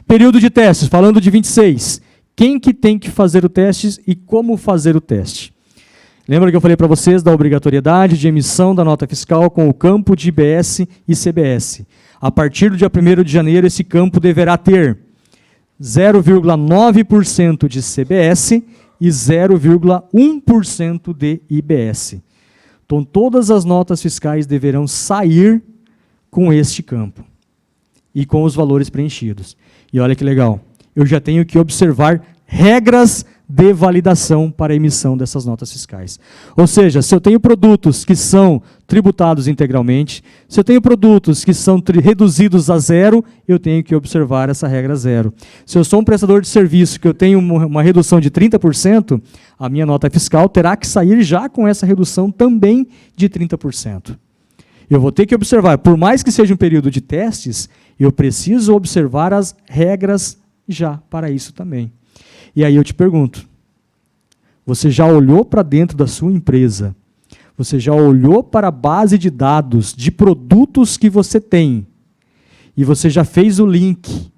Período de testes, falando de 26. Quem que tem que fazer o teste e como fazer o teste? Lembra que eu falei para vocês da obrigatoriedade de emissão da nota fiscal com o campo de IBS e CBS. A partir do dia 1º de janeiro, esse campo deverá ter 0,9% de CBS e 0,1% de IBS. Então, todas as notas fiscais deverão sair com este campo e com os valores preenchidos. E olha que legal, eu já tenho que observar regras de validação para a emissão dessas notas fiscais. Ou seja, se eu tenho produtos que são tributados integralmente, se eu tenho produtos que são reduzidos a zero, eu tenho que observar essa regra zero. Se eu sou um prestador de serviço que eu tenho uma redução de 30%, a minha nota fiscal terá que sair já com essa redução também de 30%. Eu vou ter que observar, por mais que seja um período de testes, eu preciso observar as regras já para isso também. E aí eu te pergunto, você já olhou para dentro da sua empresa? Você já olhou para a base de dados de produtos que você tem? E você já fez o link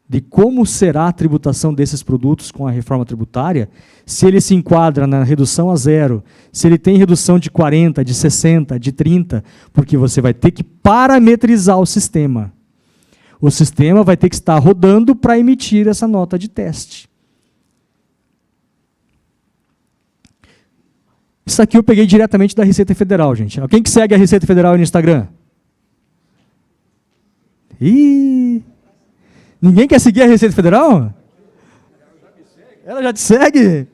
de como será a tributação desses produtos com a reforma tributária? Se ele se enquadra na redução a zero, se ele tem redução de 40%, de 60%, de 30%, porque você vai ter que parametrizar o sistema. O sistema vai ter que estar rodando para emitir essa nota de teste. Isso aqui eu peguei diretamente da Receita Federal, gente. Quem que segue a Receita Federal no Instagram? Ih! Ninguém quer seguir a Receita Federal? Ela já te segue?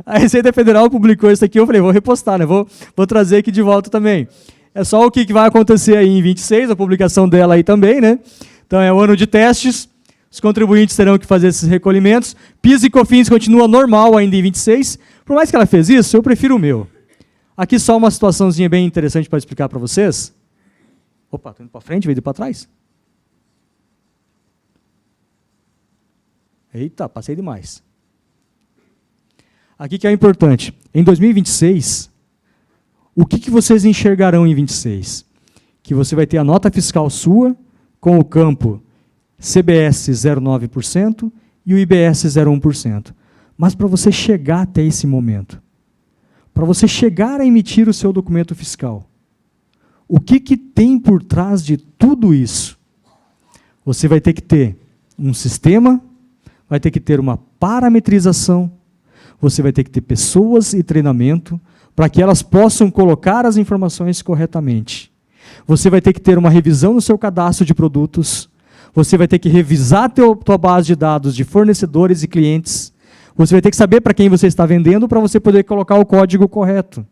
A Receita Federal publicou isso aqui, eu falei, vou repostar, né? Vou trazer aqui de volta também. É só o que vai acontecer aí em 26, a publicação dela aí também, né? Então é o ano de testes, os contribuintes terão que fazer esses recolhimentos. PIS e COFINS continua normal ainda em 26. Por mais que ela fez isso, eu prefiro o meu. Aqui só uma situaçãozinha bem interessante para explicar para vocês. Opa, estou indo para frente, veio para trás? Eita, passei demais. Aqui que é importante. Em 2026, o que vocês enxergarão em 26? Que você vai ter a nota fiscal sua com o campo CBS 0,9% e o IBS 0,1%. Mas para você chegar até esse momento, para você chegar a emitir o seu documento fiscal, o que tem por trás de tudo isso? Você vai ter que ter um sistema, vai ter que ter uma parametrização, você vai ter que ter pessoas e treinamento para que elas possam colocar as informações corretamente. Você vai ter que ter uma revisão no seu cadastro de produtos, você vai ter que revisar a tua base de dados de fornecedores e clientes, você vai ter que saber para quem você está vendendo para você poder colocar o código correto.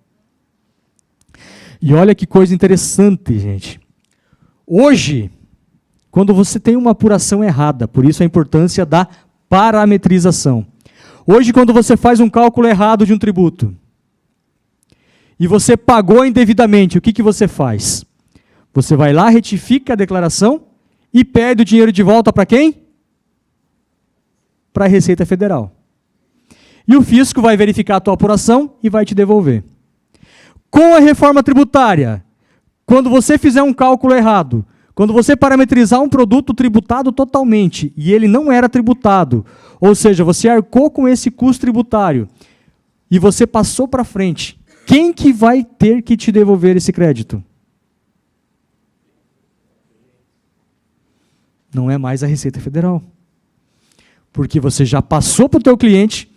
E olha que coisa interessante, gente. Hoje, quando você tem uma apuração errada, por isso a importância da parametrização. Hoje, quando você faz um cálculo errado de um tributo, e você pagou indevidamente, o que você faz? Você vai lá, retifica a declaração e pede o dinheiro de volta para quem? Para a Receita Federal. E o fisco vai verificar a tua apuração e vai te devolver. Com a reforma tributária, quando você fizer um cálculo errado, quando você parametrizar um produto tributado totalmente, e ele não era tributado, ou seja, você arcou com esse custo tributário, e você passou para frente, quem que vai ter que te devolver esse crédito? Não é mais a Receita Federal. Porque você já passou para o teu cliente,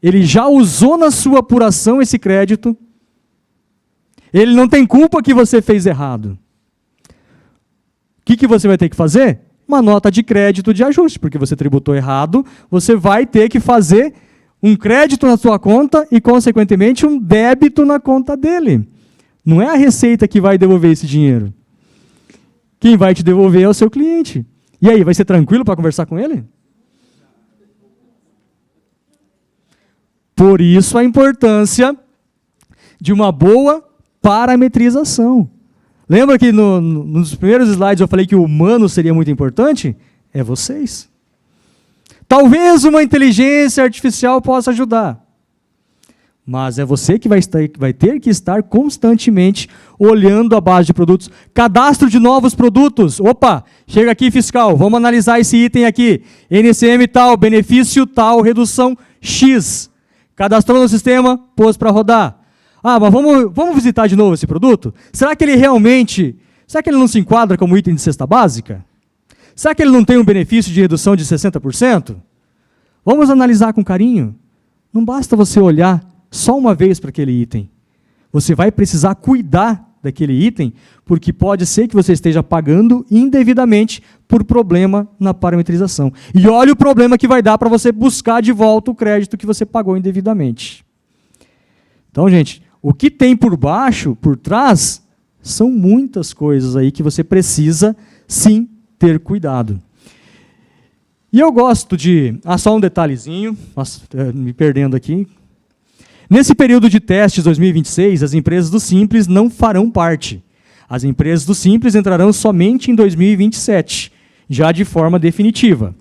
ele já usou na sua apuração esse crédito, ele não tem culpa que você fez errado. O que você vai ter que fazer? Uma nota de crédito de ajuste, porque você tributou errado, você vai ter que fazer um crédito na sua conta e, consequentemente, um débito na conta dele. Não é a Receita que vai devolver esse dinheiro. Quem vai te devolver é o seu cliente. E aí, vai ser tranquilo para conversar com ele? Por isso a importância de uma boa parametrização. Lembra que nos primeiros slides eu falei que o humano seria muito importante? É vocês. Talvez uma inteligência artificial possa ajudar. Mas é você que vai ter que estar constantemente olhando a base de produtos. Cadastro de novos produtos. Opa, chega aqui fiscal, vamos analisar esse item aqui. NCM tal, benefício tal, redução X. Cadastrou no sistema, pôs para rodar. Ah, mas vamos visitar de novo esse produto? Será que ele não se enquadra como item de cesta básica? Será que ele não tem um benefício de redução de 60%? Vamos analisar com carinho. Não basta você olhar só uma vez para aquele item. Você vai precisar cuidar daquele item, porque pode ser que você esteja pagando indevidamente por problema na parametrização. E olha o problema que vai dar para você buscar de volta o crédito que você pagou indevidamente. Então, gente, o que tem por baixo, por trás, são muitas coisas aí que você precisa, sim, ter cuidado. E eu gosto de... só um detalhezinho, nossa, me perdendo aqui. Nesse período de testes 2026, as empresas do Simples não farão parte. As empresas do Simples entrarão somente em 2027, já de forma definitiva.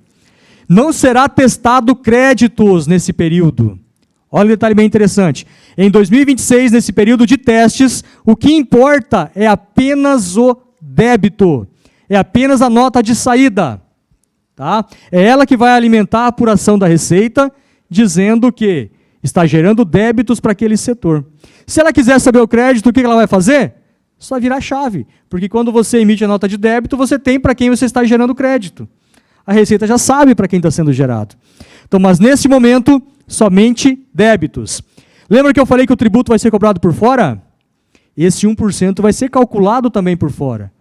Não será testado créditos nesse período. Olha um detalhe bem interessante. Em 2026, nesse período de testes, o que importa é apenas o débito. É apenas a nota de saída. Tá? É ela que vai alimentar a apuração da Receita, dizendo que está gerando débitos para aquele setor. Se ela quiser saber o crédito, o que ela vai fazer? Só virar a chave. Porque quando você emite a nota de débito, você tem para quem você está gerando crédito. A Receita já sabe para quem está sendo gerado. Então, mas nesse momento, somente débitos. Lembra que eu falei que o tributo vai ser cobrado por fora? Esse 1% vai ser calculado também por fora.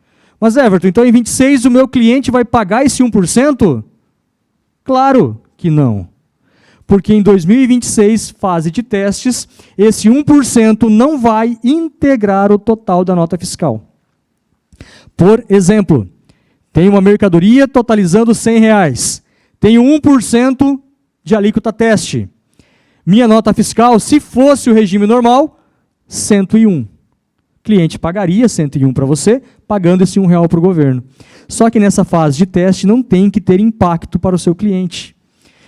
Mas, Everton, então em 26 o meu cliente vai pagar esse 1%? Claro que não. Porque em 2026, fase de testes, esse 1% não vai integrar o total da nota fiscal. Por exemplo, tem uma mercadoria totalizando R$100. Tenho 1% de alíquota teste. Minha nota fiscal, se fosse o regime normal, 101. O cliente pagaria 101 para você, pagando esse R$1 para o governo. Só que nessa fase de teste não tem que ter impacto para o seu cliente.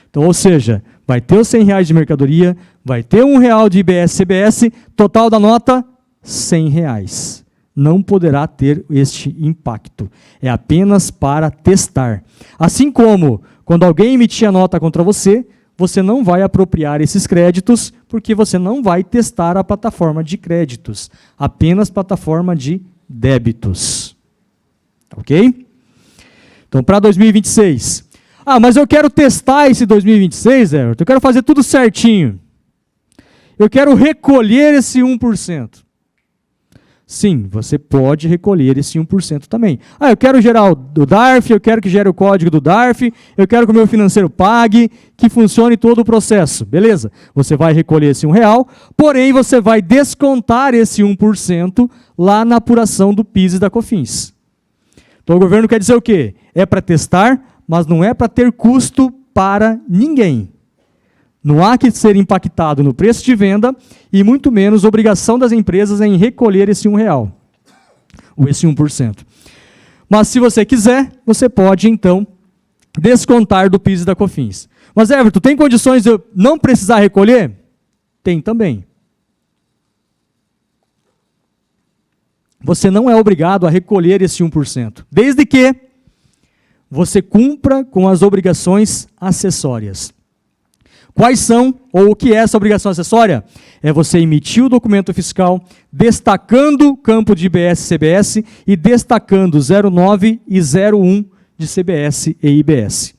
Então, ou seja, vai ter os R$100 de mercadoria, vai ter R$1 de IBS-CBS, total da nota, R$100. Não poderá ter este impacto. É apenas para testar. Assim como, quando alguém emitir a nota contra você, você não vai apropriar esses créditos, porque você não vai testar a plataforma de créditos. Apenas plataforma de débitos. Ok? Então, para 2026... mas eu quero testar esse 2026, Everton. Eu quero fazer tudo certinho. Eu quero recolher esse 1%. Sim, você pode recolher esse 1% também. Eu quero gerar o DARF, eu quero que gere o código do DARF, eu quero que o meu financeiro pague, que funcione todo o processo. Beleza, você vai recolher esse R$1, porém você vai descontar esse 1% lá na apuração do PIS e da COFINS. Então o governo quer dizer o quê? É para testar, mas não é para ter custo para ninguém. Não há que ser impactado no preço de venda e muito menos obrigação das empresas em recolher esse R$1, ou esse 1%. Mas se você quiser, você pode então descontar do PIS e da COFINS. Mas Everton, tem condições de eu não precisar recolher? Tem também. Você não é obrigado a recolher esse 1%, desde que você cumpra com as obrigações acessórias. Quais são, ou o que é essa obrigação acessória? É você emitir o documento fiscal, destacando o campo de IBS-CBS e destacando 09 e 01 de CBS e IBS.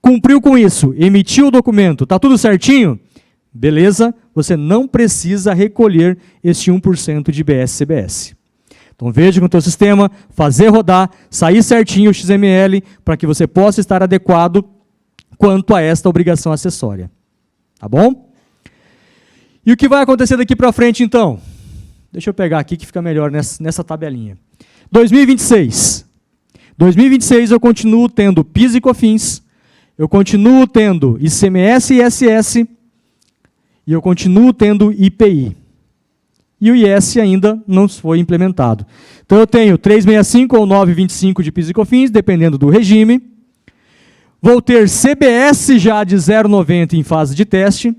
Cumpriu com isso, emitiu o documento, está tudo certinho? Beleza, você não precisa recolher esse 1% de IBS-CBS. Então veja com o teu sistema, fazer rodar, sair certinho o XML, para que você possa estar adequado quanto a esta obrigação acessória. Tá bom? E o que vai acontecer daqui para frente, então? Deixa eu pegar aqui que fica melhor nessa tabelinha. 2026. 2026 eu continuo tendo PIS e COFINS, eu continuo tendo ICMS e ISS, e eu continuo tendo IPI. E o IS ainda não foi implementado. Então eu tenho 365 ou 925 de PIS e COFINS, dependendo do regime. Vou ter CBS já de 0,90 em fase de teste.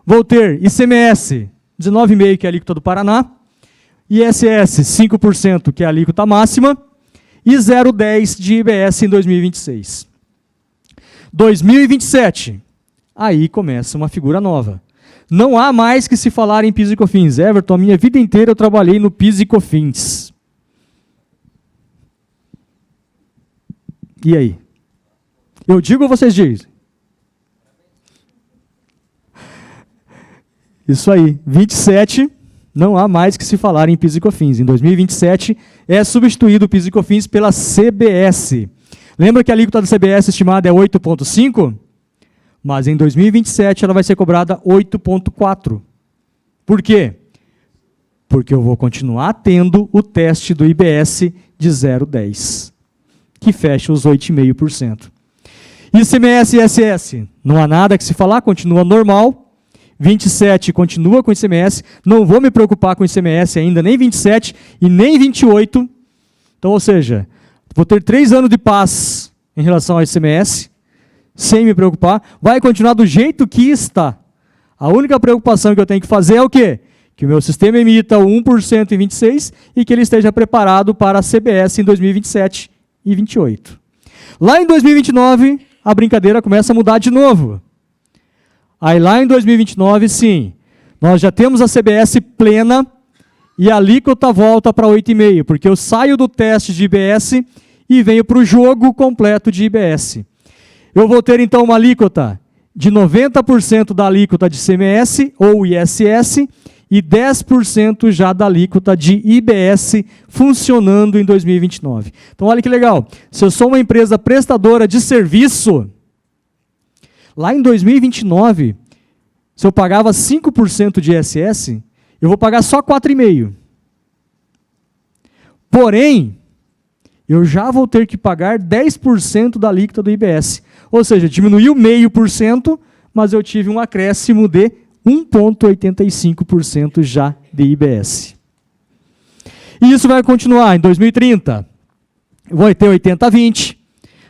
Vou ter ICMS 19,5, que é a alíquota do Paraná. ISS 5%, que é a alíquota máxima. E 0,10 de IBS em 2026. 2027, aí começa uma figura nova. Não há mais que se falar em PIS e COFINS. Everton, a minha vida inteira eu trabalhei no PIS e COFINS. E aí? Eu digo ou vocês dizem? Isso aí, 27, não há mais que se falar em PIS e COFINS. Em 2027, é substituído o PIS e COFINS pela CBS. Lembra que a alíquota da CBS estimada é 8,5%? Mas em 2027 ela vai ser cobrada 8,4%. Por quê? Porque eu vou continuar tendo o teste do IBS de 0,10%, que fecha os 8,5%. ICMS e ISS, não há nada que se falar, continua normal. 27 continua com ICMS, não vou me preocupar com ICMS ainda, nem 27 e nem 28. Então, ou seja, vou ter 3 anos de paz em relação ao ICMS, sem me preocupar, vai continuar do jeito que está. A única preocupação que eu tenho que fazer é o quê? Que o meu sistema emita o 1% em 26 e que ele esteja preparado para a CBS em 2027 e 28. Lá em 2029, a brincadeira começa a mudar de novo. Aí lá em 2029, sim, nós já temos a CBS plena e a alíquota volta para 8,5%, porque eu saio do teste de IBS e venho para o jogo completo de IBS. Eu vou ter, então, uma alíquota de 90% da alíquota de ICMS ou ISS e 10% já da alíquota de IBS funcionando em 2029. Então, olha que legal. Se eu sou uma empresa prestadora de serviço, lá em 2029, se eu pagava 5% de ISS, eu vou pagar só 4,5%. Porém, eu já vou ter que pagar 10% da alíquota do IBS. Ou seja, diminuiu 0,5%, mas eu tive um acréscimo de 1,85% já de IBS. E isso vai continuar em 2030. Vai ter 80-20,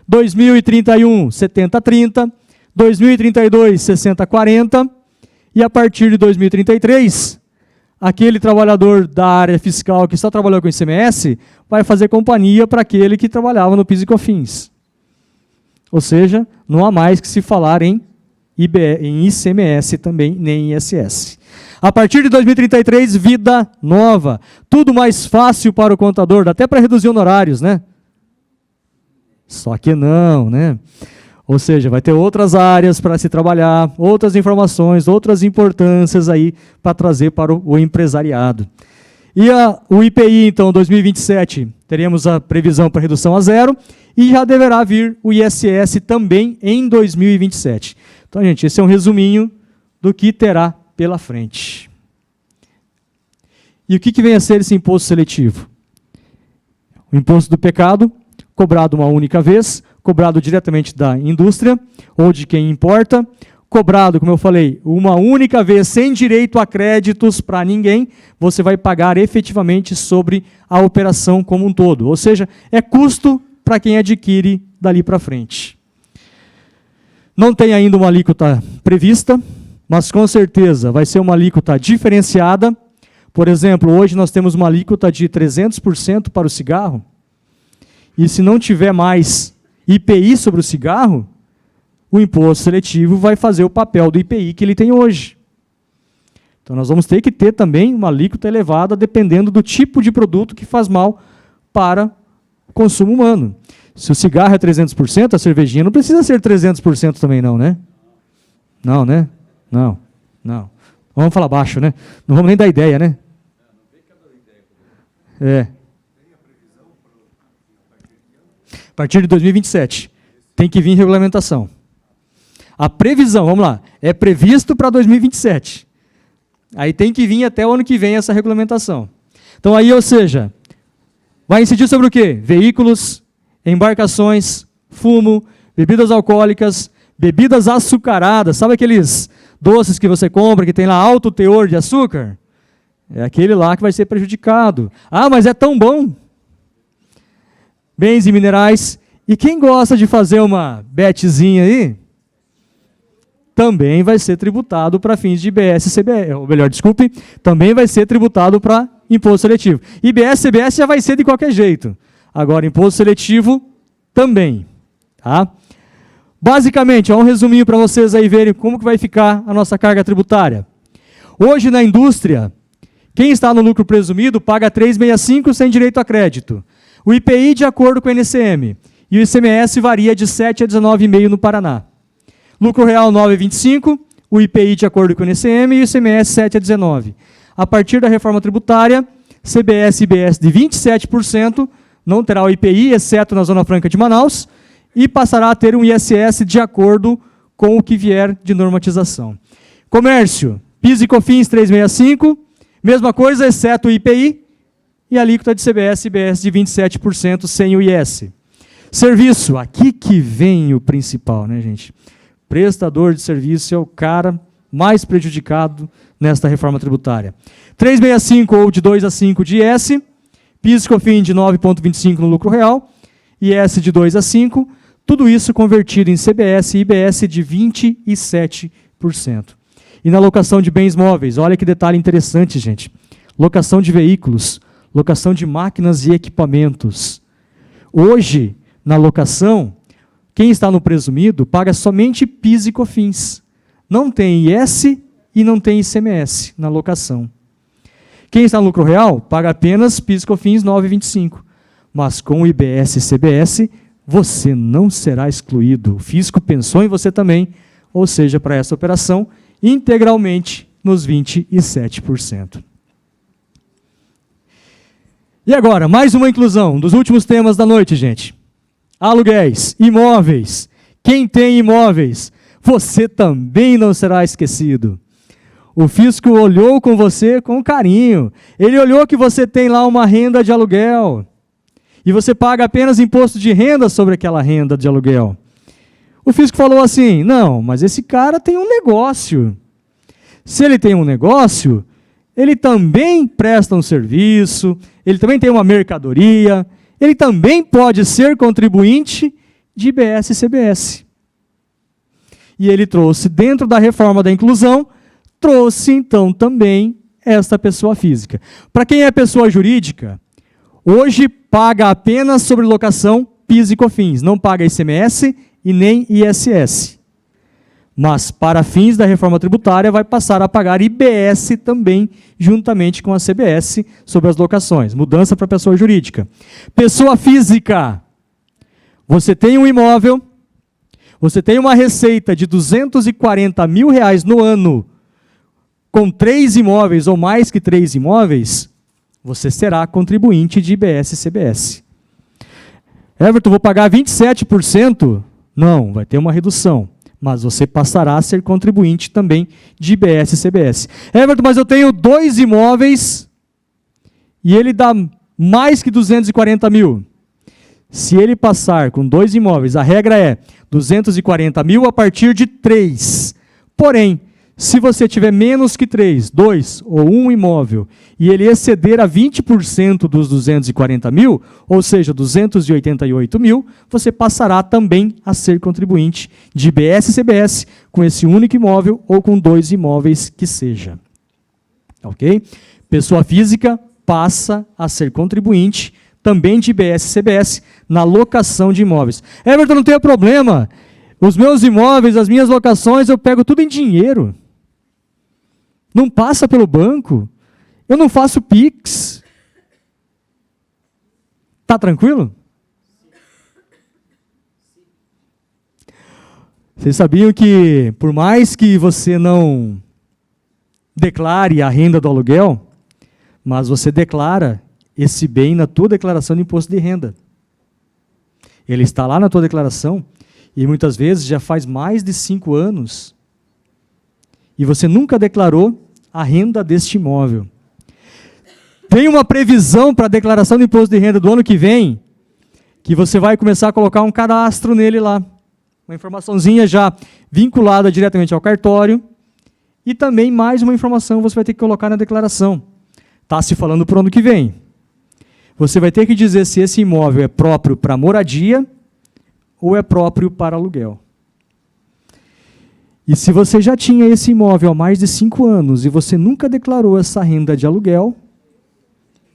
2031, 70-30, 2032, 60-40, e a partir de 2033, aquele trabalhador da área fiscal que só trabalhou com ICMS vai fazer companhia para aquele que trabalhava no PIS e COFINS. Ou seja, não há mais que se falar em ICMS também, nem ISS. A partir de 2033, vida nova. Tudo mais fácil para o contador, dá até para reduzir honorários, né? Só que não, né? Ou seja, vai ter outras áreas para se trabalhar, outras informações, outras importâncias aí para trazer para o empresariado. E o IPI, então, 2027, teremos a previsão para redução a 0 e já deverá vir o ISS também em 2027. Então, gente, esse é um resuminho do que terá pela frente. E o que vem a ser esse imposto seletivo? O imposto do pecado, cobrado uma única vez, cobrado diretamente da indústria ou de quem importa, cobrado, como eu falei, uma única vez, sem direito a créditos para ninguém, você vai pagar efetivamente sobre a operação como um todo. Ou seja, é custo para quem adquire dali para frente. Não tem ainda uma alíquota prevista, mas com certeza vai ser uma alíquota diferenciada. Por exemplo, hoje nós temos uma alíquota de 300% para o cigarro, e se não tiver mais IPI sobre o cigarro, o imposto seletivo vai fazer o papel do IPI que ele tem hoje. Então nós vamos ter que ter também uma alíquota elevada, dependendo do tipo de produto que faz mal para consumo humano. Se o cigarro é 300%, a cervejinha não precisa ser 300% também não, né? Não, né? Não. Vamos falar baixo, né? Não vamos nem dar ideia, né? É. A partir de 2027, tem que vir regulamentação. A previsão, vamos lá, é previsto para 2027. Aí tem que vir até o ano que vem essa regulamentação. Então aí, ou seja, vai incidir sobre o quê? Veículos, embarcações, fumo, bebidas alcoólicas, bebidas açucaradas. Sabe aqueles doces que você compra que tem lá alto teor de açúcar? É aquele lá que vai ser prejudicado. Ah, mas é tão bom. Bens e minerais. E quem gosta de fazer uma betezinha aí, também vai ser tributado para fins de IBS, CBS, ou melhor, desculpe, também vai ser tributado para imposto seletivo. IBS, CBS já vai ser de qualquer jeito. Agora, imposto seletivo também. Tá? Basicamente, um resuminho para vocês aí verem como que vai ficar a nossa carga tributária. Hoje, na indústria, quem está no lucro presumido paga 3,65 sem direito a crédito. O IPI de acordo com o NCM. E o ICMS varia de 7 a 19,5 no Paraná. Lucro real 9,25, o IPI de acordo com o NCM e o ICMS 7 a 19. A partir da reforma tributária, CBS e IBS de 27%, não terá o IPI, exceto na Zona Franca de Manaus, e passará a ter um ISS de acordo com o que vier de normatização. Comércio, PIS e COFINS 3,65, mesma coisa, exceto o IPI, e a alíquota de CBS e IBS de 27% sem o IS. Serviço, aqui que vem o principal, né, gente? Prestador de serviço é o cara mais prejudicado nesta reforma tributária. 3,65 ou de 2 a 5 de IS, PIS e COFINS de 9,25 no lucro real, IS de 2 a 5, tudo isso convertido em CBS e IBS de 27%. E na locação de bens móveis, olha que detalhe interessante, gente. Locação de veículos, locação de máquinas e equipamentos. Hoje, na locação, quem está no presumido paga somente PIS e COFINS. Não tem IS e não tem ICMS na locação. Quem está no lucro real paga apenas PIS e COFINS 9,25. Mas com o IBS e CBS, você não será excluído. O fisco pensou em você também, ou seja, para essa operação, integralmente nos 27%. E agora, mais uma inclusão dos últimos temas da noite, gente. Aluguéis, imóveis. Quem tem imóveis, você também não será esquecido. O fisco olhou com você com carinho. Ele olhou que você tem lá uma renda de aluguel. E você paga apenas imposto de renda sobre aquela renda de aluguel. O fisco falou assim, não, mas esse cara tem um negócio. Se ele tem um negócio, ele também presta um serviço, ele também tem uma mercadoria, ele também pode ser contribuinte de IBS e CBS. E ele trouxe, dentro da reforma da inclusão, trouxe então também esta pessoa física. Para quem é pessoa jurídica, hoje paga apenas sobre locação PIS e COFINS, não paga ICMS e nem ISS. Mas, para fins da reforma tributária, vai passar a pagar IBS também, juntamente com a CBS, sobre as locações. Mudança para pessoa jurídica. Pessoa física. Você tem um imóvel, você tem uma receita de R$240 mil no ano, com 3 imóveis ou mais que 3 imóveis, você será contribuinte de IBS e CBS. Everton, vou pagar 27%? Não, vai ter uma redução. Mas você passará a ser contribuinte também de IBS e CBS. Everton, mas eu tenho 2 imóveis e ele dá mais que 240 mil. Se ele passar com 2 imóveis, a regra é 240 mil a partir de 3. Porém, se você tiver menos que 3, 2 ou 1 imóvel, e ele exceder a 20% dos 240 mil, ou seja, 288 mil, você passará também a ser contribuinte de IBS e CBS com esse único imóvel ou com 2 imóveis que seja. Ok? Pessoa física passa a ser contribuinte também de IBS e CBS na locação de imóveis. Everton, não tem problema. Os meus imóveis, as minhas locações, eu pego tudo em dinheiro. Não passa pelo banco. Eu não faço PIX. Tá tranquilo? Vocês sabiam que, por mais que você não declare a renda do aluguel, mas você declara esse bem na tua declaração de imposto de renda. Ele está lá na tua declaração e muitas vezes já faz mais de 5 anos e você nunca declarou a renda deste imóvel. Tem uma previsão para a declaração de imposto de renda do ano que vem, que você vai começar a colocar um cadastro nele lá. Uma informaçãozinha já vinculada diretamente ao cartório e também mais uma informação você vai ter que colocar na declaração. Está se falando para o ano que vem. Você vai ter que dizer se esse imóvel é próprio para moradia ou é próprio para aluguel. E se você já tinha esse imóvel há mais de 5 anos e você nunca declarou essa renda de aluguel,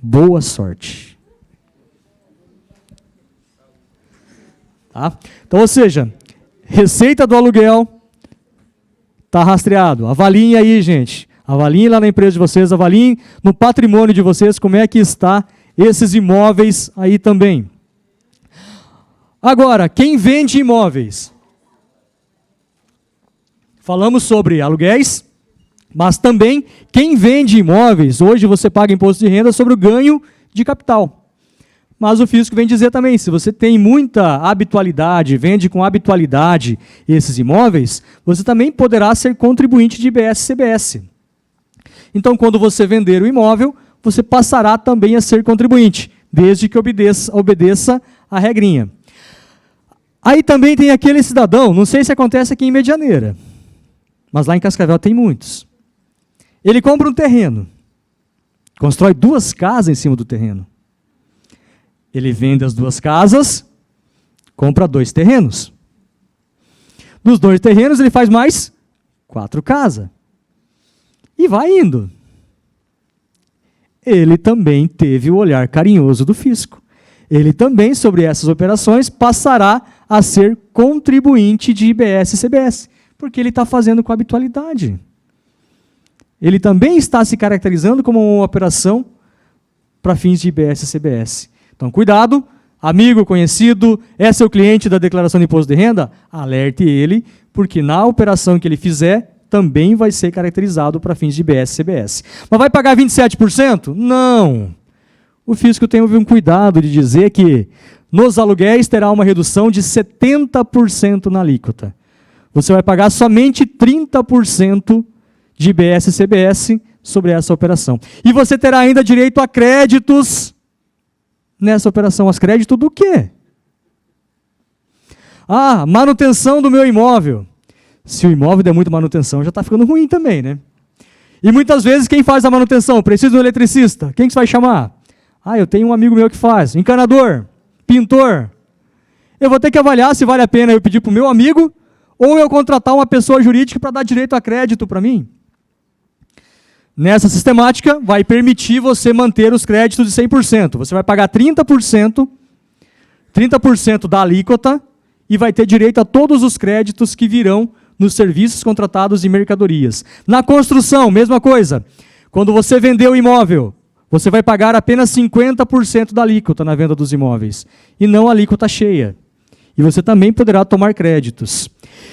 boa sorte. Tá? Então, ou seja, receita do aluguel está rastreado. Avaliem aí, gente. Avaliem lá na empresa de vocês, avaliem no patrimônio de vocês como é que está esses imóveis aí também. Agora, quem vende imóveis? Falamos sobre aluguéis, mas também quem vende imóveis, hoje você paga imposto de renda sobre o ganho de capital. Mas o fisco vem dizer também, se você tem muita habitualidade, vende com habitualidade esses imóveis, você também poderá ser contribuinte de IBS e CBS. Então, quando você vender o imóvel, você passará também a ser contribuinte, desde que obedeça a regrinha. Aí também tem aquele cidadão, não sei se acontece aqui em Medianeira, mas lá em Cascavel tem muitos. Ele compra um terreno, constrói 2 casas em cima do terreno. Ele vende as 2 casas, compra 2 terrenos. Dos 2 terrenos ele faz mais 4 casas. E vai indo. Ele também teve o olhar carinhoso do fisco. Ele também, sobre essas operações, passará a ser contribuinte de IBS e CBS, porque ele está fazendo com habitualidade. Ele também está se caracterizando como uma operação para fins de IBS e CBS. Então, cuidado, amigo, conhecido, é seu cliente da declaração de imposto de renda? Alerte ele, porque na operação que ele fizer, também vai ser caracterizado para fins de IBS e CBS. Mas vai pagar 27%? Não. O fisco tem um cuidado de dizer que nos aluguéis terá uma redução de 70% na alíquota. Você vai pagar somente 30% de IBS e CBS sobre essa operação. E você terá ainda direito a créditos nessa operação. As créditos do quê? Ah, manutenção do meu imóvel. Se o imóvel der muita manutenção, já está ficando ruim também, né? E muitas vezes, quem faz a manutenção? Precisa de um eletricista. Quem que você vai chamar? Ah, eu tenho um amigo meu que faz. Encanador, pintor. Eu vou ter que avaliar se vale a pena eu pedir para o meu amigo ou eu contratar uma pessoa jurídica para dar direito a crédito para mim. Nessa sistemática, vai permitir você manter os créditos de 100%. Você vai pagar 30% da alíquota e vai ter direito a todos os créditos que virão nos serviços contratados e mercadorias. Na construção, mesma coisa. Quando você vender o imóvel, você vai pagar apenas 50% da alíquota na venda dos imóveis, e não a alíquota cheia. E você também poderá tomar créditos.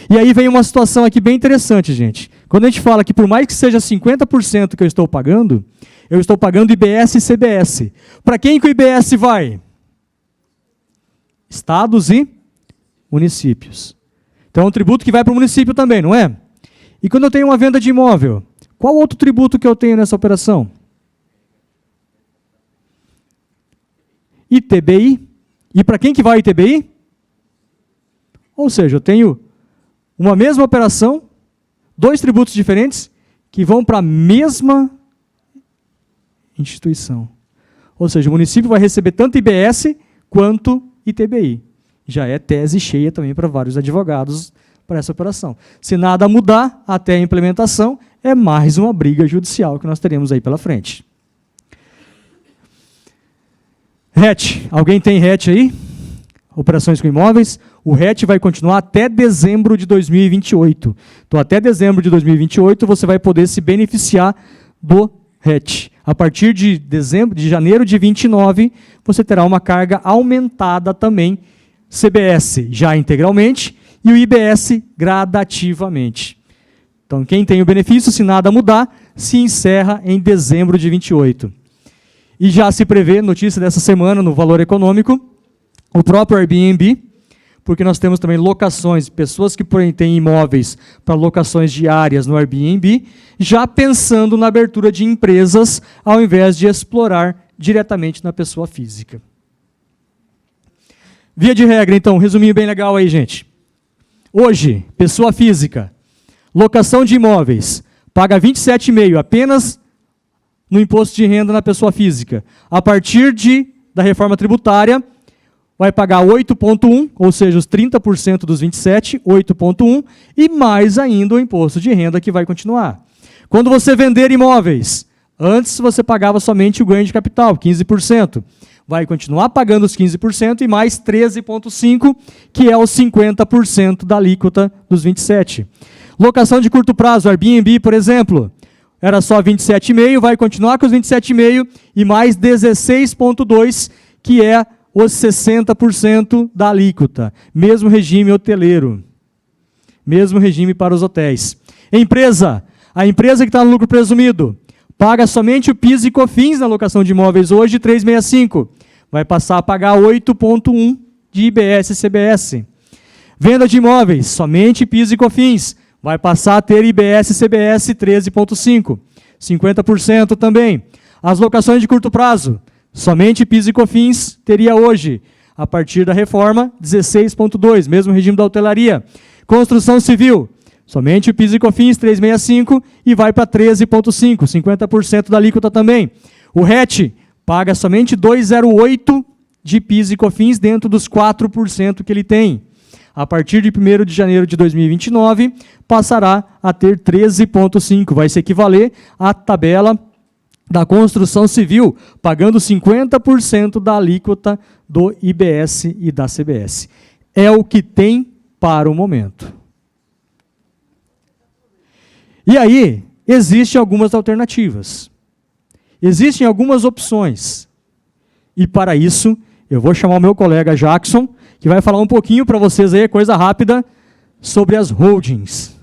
E aí vem uma situação aqui bem interessante, gente. Quando a gente fala que por mais que seja 50% que eu estou pagando IBS e CBS. Para quem que o IBS vai? Estados e municípios. Então é um tributo que vai para o município também, não é? E quando eu tenho uma venda de imóvel, qual outro tributo que eu tenho nessa operação? ITBI. E para quem que vai o ITBI? Ou seja, eu tenho uma mesma operação, 2 tributos diferentes, que vão para a mesma instituição. Ou seja, o município vai receber tanto IBS quanto ITBI. Já é tese cheia também para vários advogados para essa operação. Se nada mudar até a implementação, é mais uma briga judicial que nós teremos aí pela frente. RET. Alguém tem RET aí? Operações com imóveis. O RET vai continuar até dezembro de 2028. Então, até dezembro de 2028, você vai poder se beneficiar do RET. A partir de janeiro de 29, você terá uma carga aumentada também, CBS já integralmente, e o IBS gradativamente. Então, quem tem o benefício, se nada mudar, se encerra em dezembro de 28. E já se prevê, notícia dessa semana, no Valor Econômico, o próprio Airbnb, porque nós temos também locações, pessoas que têm imóveis para locações diárias no Airbnb, já pensando na abertura de empresas, ao invés de explorar diretamente na pessoa física. Via de regra, então, resuminho bem legal aí, gente. Hoje, pessoa física, locação de imóveis, paga 27,5% apenas no imposto de renda na pessoa física. A partir da reforma tributária, vai pagar 8,1%, ou seja, os 30% dos 27%, 8,1%, e mais ainda o imposto de renda que vai continuar. Quando você vender imóveis, antes você pagava somente o ganho de capital, 15%. Vai continuar pagando os 15% e mais 13,5%, que é os 50% da alíquota dos 27%. Locação de curto prazo, Airbnb, por exemplo, era só 27,5%, vai continuar com os 27,5% e mais 16,2%, que é os 60% da alíquota. Mesmo regime hoteleiro. Mesmo regime para os hotéis. Empresa. A empresa que está no lucro presumido paga somente o PIS e COFINS na locação de imóveis hoje, 3,65%. Vai passar a pagar 8,1% de IBS e CBS. Venda de imóveis, somente PIS e COFINS. Vai passar a ter IBS e CBS 13,5%. 50% também. As locações de curto prazo, somente PIS e COFINS teria hoje, a partir da reforma, 16,2%, mesmo regime da hotelaria. Construção civil, somente o PIS e COFINS, 3,65%, e vai para 13,5%, 50% da alíquota também. O RET paga somente 2,08% de PIS e COFINS dentro dos 4% que ele tem. A partir de 1º de janeiro de 2029, passará a ter 13,5%. Vai se equivaler à tabela da construção civil, pagando 50% da alíquota do IBS e da CBS. É o que tem para o momento. E aí, existem algumas alternativas. Existem algumas opções. E para isso, eu vou chamar o meu colega Jackson, que vai falar um pouquinho para vocês aí, coisa rápida, sobre as holdings.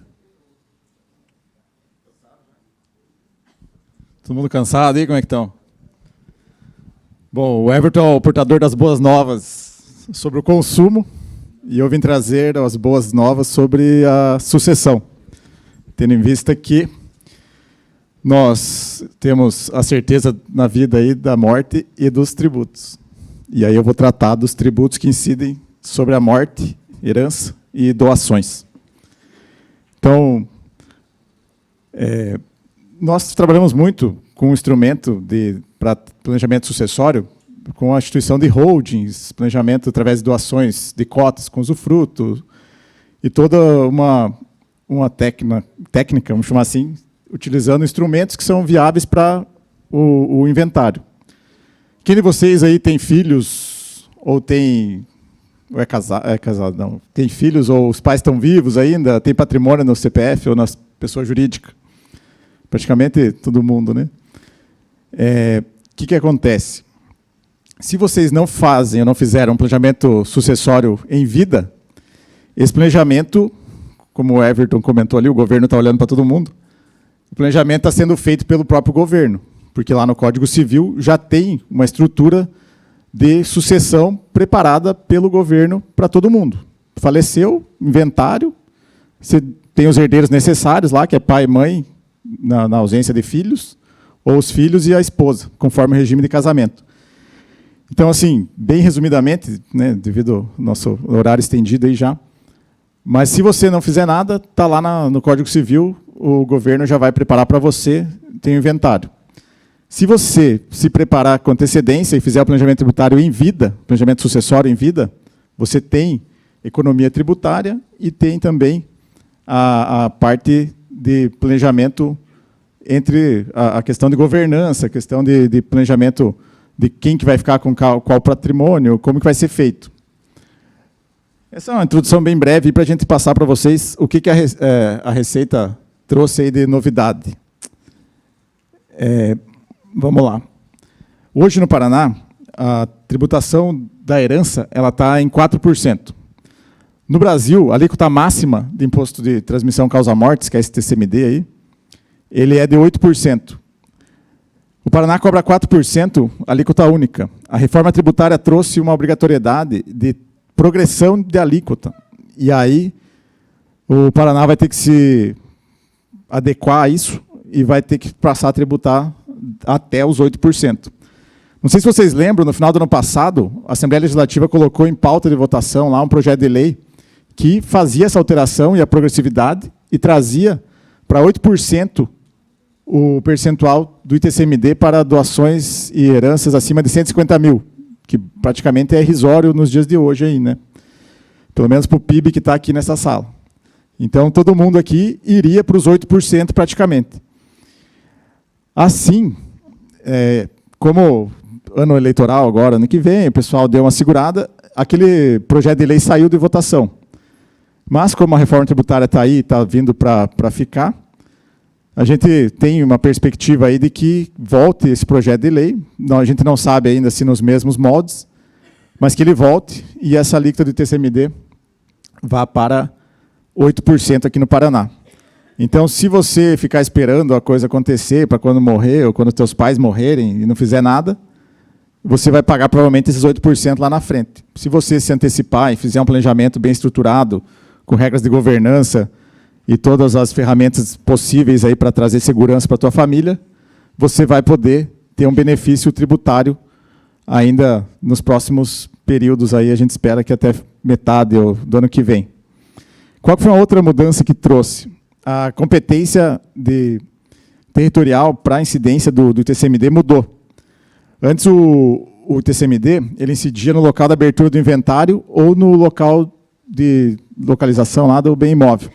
Todo mundo cansado aí? Como é que estão? Bom, o Everton é o portador das boas novas sobre o consumo, e eu vim trazer as boas novas sobre a sucessão, tendo em vista que nós temos a certeza na vida aí da morte e dos tributos. E aí eu vou tratar dos tributos que incidem sobre a morte, herança e doações. Então, nós trabalhamos muito com um instrumento para planejamento sucessório, com a instituição de holdings, planejamento através de doações de cotas com usufruto, e toda uma técnica, vamos chamar assim, utilizando instrumentos que são viáveis para o inventário. Quem de vocês aí tem filhos, ou é casado, não, tem filhos, ou os pais estão vivos ainda, tem patrimônio no CPF ou na pessoa jurídica? Praticamente todo mundo, né? O que acontece? Se vocês não fazem ou não fizeram um planejamento sucessório em vida, esse planejamento, como o Everton comentou ali, o governo está olhando para todo mundo, o planejamento está sendo feito pelo próprio governo, porque lá no Código Civil já tem uma estrutura de sucessão preparada pelo governo para todo mundo. Faleceu, inventário, você tem os herdeiros necessários lá, que é pai e mãe, na ausência de filhos, ou os filhos e a esposa, conforme o regime de casamento. Então, assim, bem resumidamente, né, devido ao nosso horário estendido aí já, mas se você não fizer nada, está lá no Código Civil, o governo já vai preparar para você, tem o inventário. Se você se preparar com antecedência e fizer o planejamento tributário em vida, planejamento sucessório em vida, você tem economia tributária e tem também a parte de planejamento entre a questão de governança, a questão de planejamento de quem que vai ficar com qual patrimônio, como que vai ser feito. Essa é uma introdução bem breve para a gente passar para vocês o que a Receita trouxe aí de novidade. Vamos lá. Hoje no Paraná, a tributação da herança está em 4%. No Brasil, a alíquota máxima de imposto de transmissão causa-mortes, que é esse TCMD aí, ele é de 8%. O Paraná cobra 4%, alíquota única. A reforma tributária trouxe uma obrigatoriedade de progressão de alíquota. E aí, o Paraná vai ter que se adequar a isso e vai ter que passar a tributar até os 8%. Não sei se vocês lembram, no final do ano passado, a Assembleia Legislativa colocou em pauta de votação lá um projeto de lei que fazia essa alteração e a progressividade e trazia para 8% o percentual do ITCMD para doações e heranças acima de 150 mil, que praticamente é irrisório nos dias de hoje aí, né? Pelo menos para o PIB que está aqui nessa sala. Então, todo mundo aqui iria para os 8% praticamente. Assim, como ano eleitoral agora, ano que vem, o pessoal deu uma segurada, aquele projeto de lei saiu de votação. Mas, como a reforma tributária está aí, está vindo para ficar, a gente tem uma perspectiva aí de que volte esse projeto de lei. Não, a gente não sabe ainda se nos mesmos moldes, mas que ele volte e essa alíquota do TCMD vá para 8% aqui no Paraná. Então, se você ficar esperando a coisa acontecer para quando morrer ou quando teus pais morrerem e não fizer nada, você vai pagar provavelmente esses 8% lá na frente. Se você se antecipar e fizer um planejamento bem estruturado, com regras de governança e todas as ferramentas possíveis aí para trazer segurança para a tua família, você vai poder ter um benefício tributário ainda nos próximos períodos, aí a gente espera que até metade do ano que vem. Qual foi uma outra mudança que trouxe? A competência territorial para a incidência do ITCMD mudou. Antes o ITCMD ele incidia no local da abertura do inventário ou no local de localização lá do bem imóvel.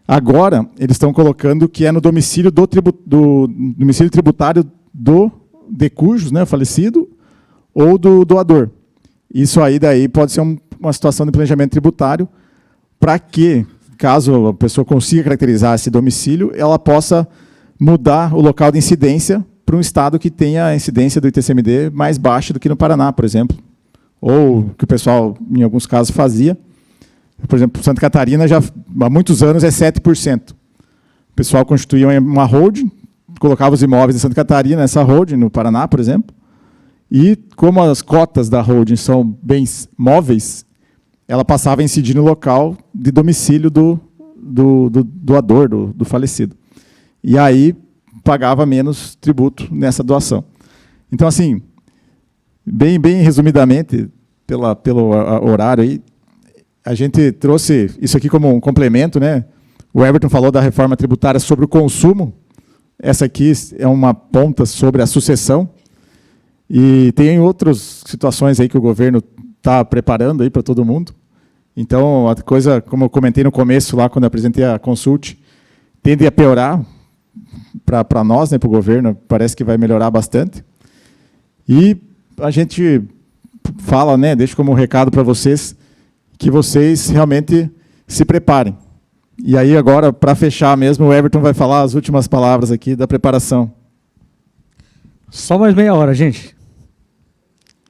Agora, eles estão colocando que é no domicílio domicílio tributário do decujus, né, falecido, ou do doador. Isso aí daí pode ser uma situação de planejamento tributário para que, caso a pessoa consiga caracterizar esse domicílio, ela possa mudar o local de incidência para um estado que tenha a incidência do ITCMD mais baixa do que no Paraná, por exemplo. Ou que o pessoal, em alguns casos, fazia. Por exemplo, Santa Catarina, já há muitos anos, é 7%. O pessoal constituía uma holding, colocava os imóveis em Santa Catarina, nessa holding, no Paraná, por exemplo, e como as cotas da holding são bens móveis, ela passava a incidir no local de domicílio do doador, do falecido. E aí pagava menos tributo nessa doação. Então, assim, bem resumidamente, pelo horário aí, a gente trouxe isso aqui como um complemento, né? O Everton falou da reforma tributária sobre o consumo. Essa aqui é uma ponta sobre a sucessão. E tem outras situações aí que o governo está preparando aí para todo mundo. Então, a coisa, como eu comentei no começo, lá quando eu apresentei a Consult, tende a piorar para nós, né, para o governo, parece que vai melhorar bastante. E a gente fala, né, deixo como um recado para vocês, que vocês realmente se preparem. E aí agora, para fechar mesmo, o Everton vai falar as últimas palavras aqui da preparação. Só mais meia hora, gente.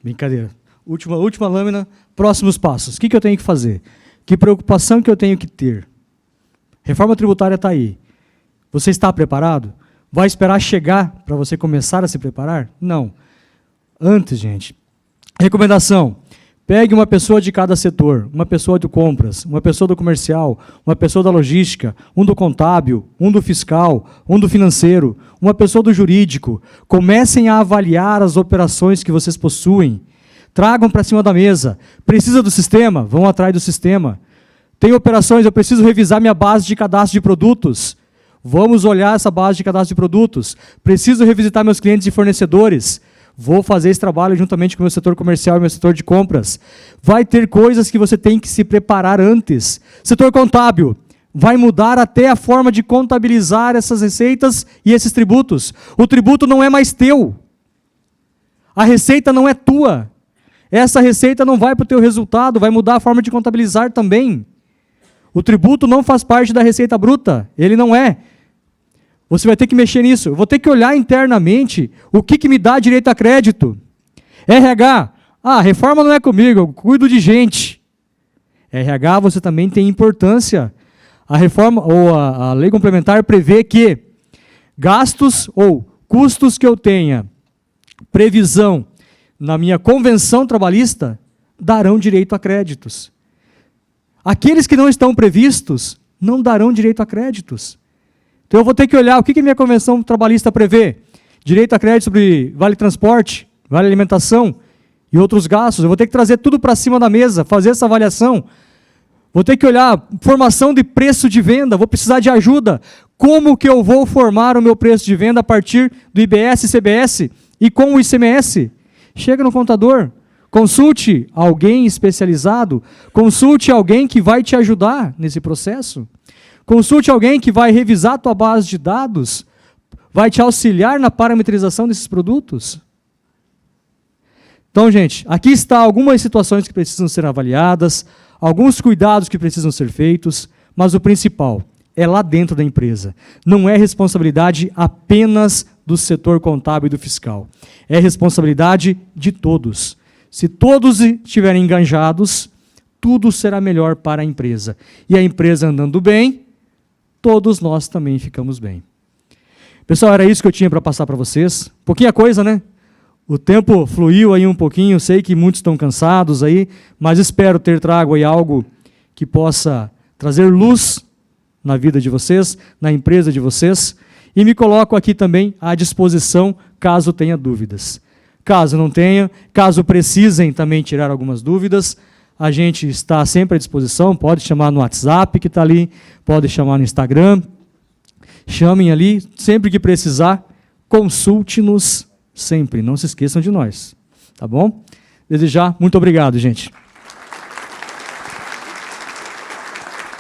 Brincadeira. Última lâmina, próximos passos. O que eu tenho que fazer? Que preocupação que eu tenho que ter? Reforma tributária está aí. Você está preparado? Vai esperar chegar para você começar a se preparar? Não. Antes, gente. Recomendação. Pegue uma pessoa de cada setor, uma pessoa de compras, uma pessoa do comercial, uma pessoa da logística, um do contábil, um do fiscal, um do financeiro, uma pessoa do jurídico. Comecem a avaliar as operações que vocês possuem. Tragam para cima da mesa. Precisa do sistema? Vão atrás do sistema. Tem operações, eu preciso revisar minha base de cadastro de produtos. Vamos olhar essa base de cadastro de produtos. Preciso revisitar meus clientes e fornecedores. Vou fazer esse trabalho juntamente com o meu setor comercial e meu setor de compras. Vai ter coisas que você tem que se preparar antes. Setor contábil. Vai mudar até a forma de contabilizar essas receitas e esses tributos. O tributo não é mais teu. A receita não é tua. Essa receita não vai para o teu resultado, vai mudar a forma de contabilizar também. O tributo não faz parte da receita bruta, ele não é. Você vai ter que mexer nisso. Eu vou ter que olhar internamente o que me dá direito a crédito. RH, reforma não é comigo, eu cuido de gente. RH, você também tem importância. A reforma ou a lei complementar prevê que gastos ou custos que eu tenha previsão na minha convenção trabalhista darão direito a créditos. Aqueles que não estão previstos não darão direito a créditos. Então eu vou ter que olhar o que a minha convenção trabalhista prevê. Direito a crédito sobre vale transporte, vale alimentação e outros gastos. Eu vou ter que trazer tudo para cima da mesa, fazer essa avaliação. Vou ter que olhar formação de preço de venda, vou precisar de ajuda. Como que eu vou formar o meu preço de venda a partir do IBS, CBS e com o ICMS? Chega no contador, consulte alguém especializado, consulte alguém que vai te ajudar nesse processo. Consulte alguém que vai revisar a tua base de dados, vai te auxiliar na parametrização desses produtos. Então, gente, aqui está algumas situações que precisam ser avaliadas, alguns cuidados que precisam ser feitos, mas o principal é lá dentro da empresa. Não é responsabilidade apenas do setor contábil e do fiscal. É responsabilidade de todos. Se todos estiverem enganjados, tudo será melhor para a empresa. E a empresa andando bem, todos nós também ficamos bem. Pessoal, era isso que eu tinha para passar para vocês. Pouquinha coisa, né? O tempo fluiu aí um pouquinho, sei que muitos estão cansados aí, mas espero ter trago aí algo que possa trazer luz na vida de vocês, na empresa de vocês, e me coloco aqui também à disposição caso tenha dúvidas. Caso não tenha, caso precisem também tirar algumas dúvidas, a gente está sempre à disposição, pode chamar no WhatsApp que está ali, pode chamar no Instagram, chamem ali, sempre que precisar, consulte-nos sempre, não se esqueçam de nós, tá bom? Desde já, muito obrigado, gente.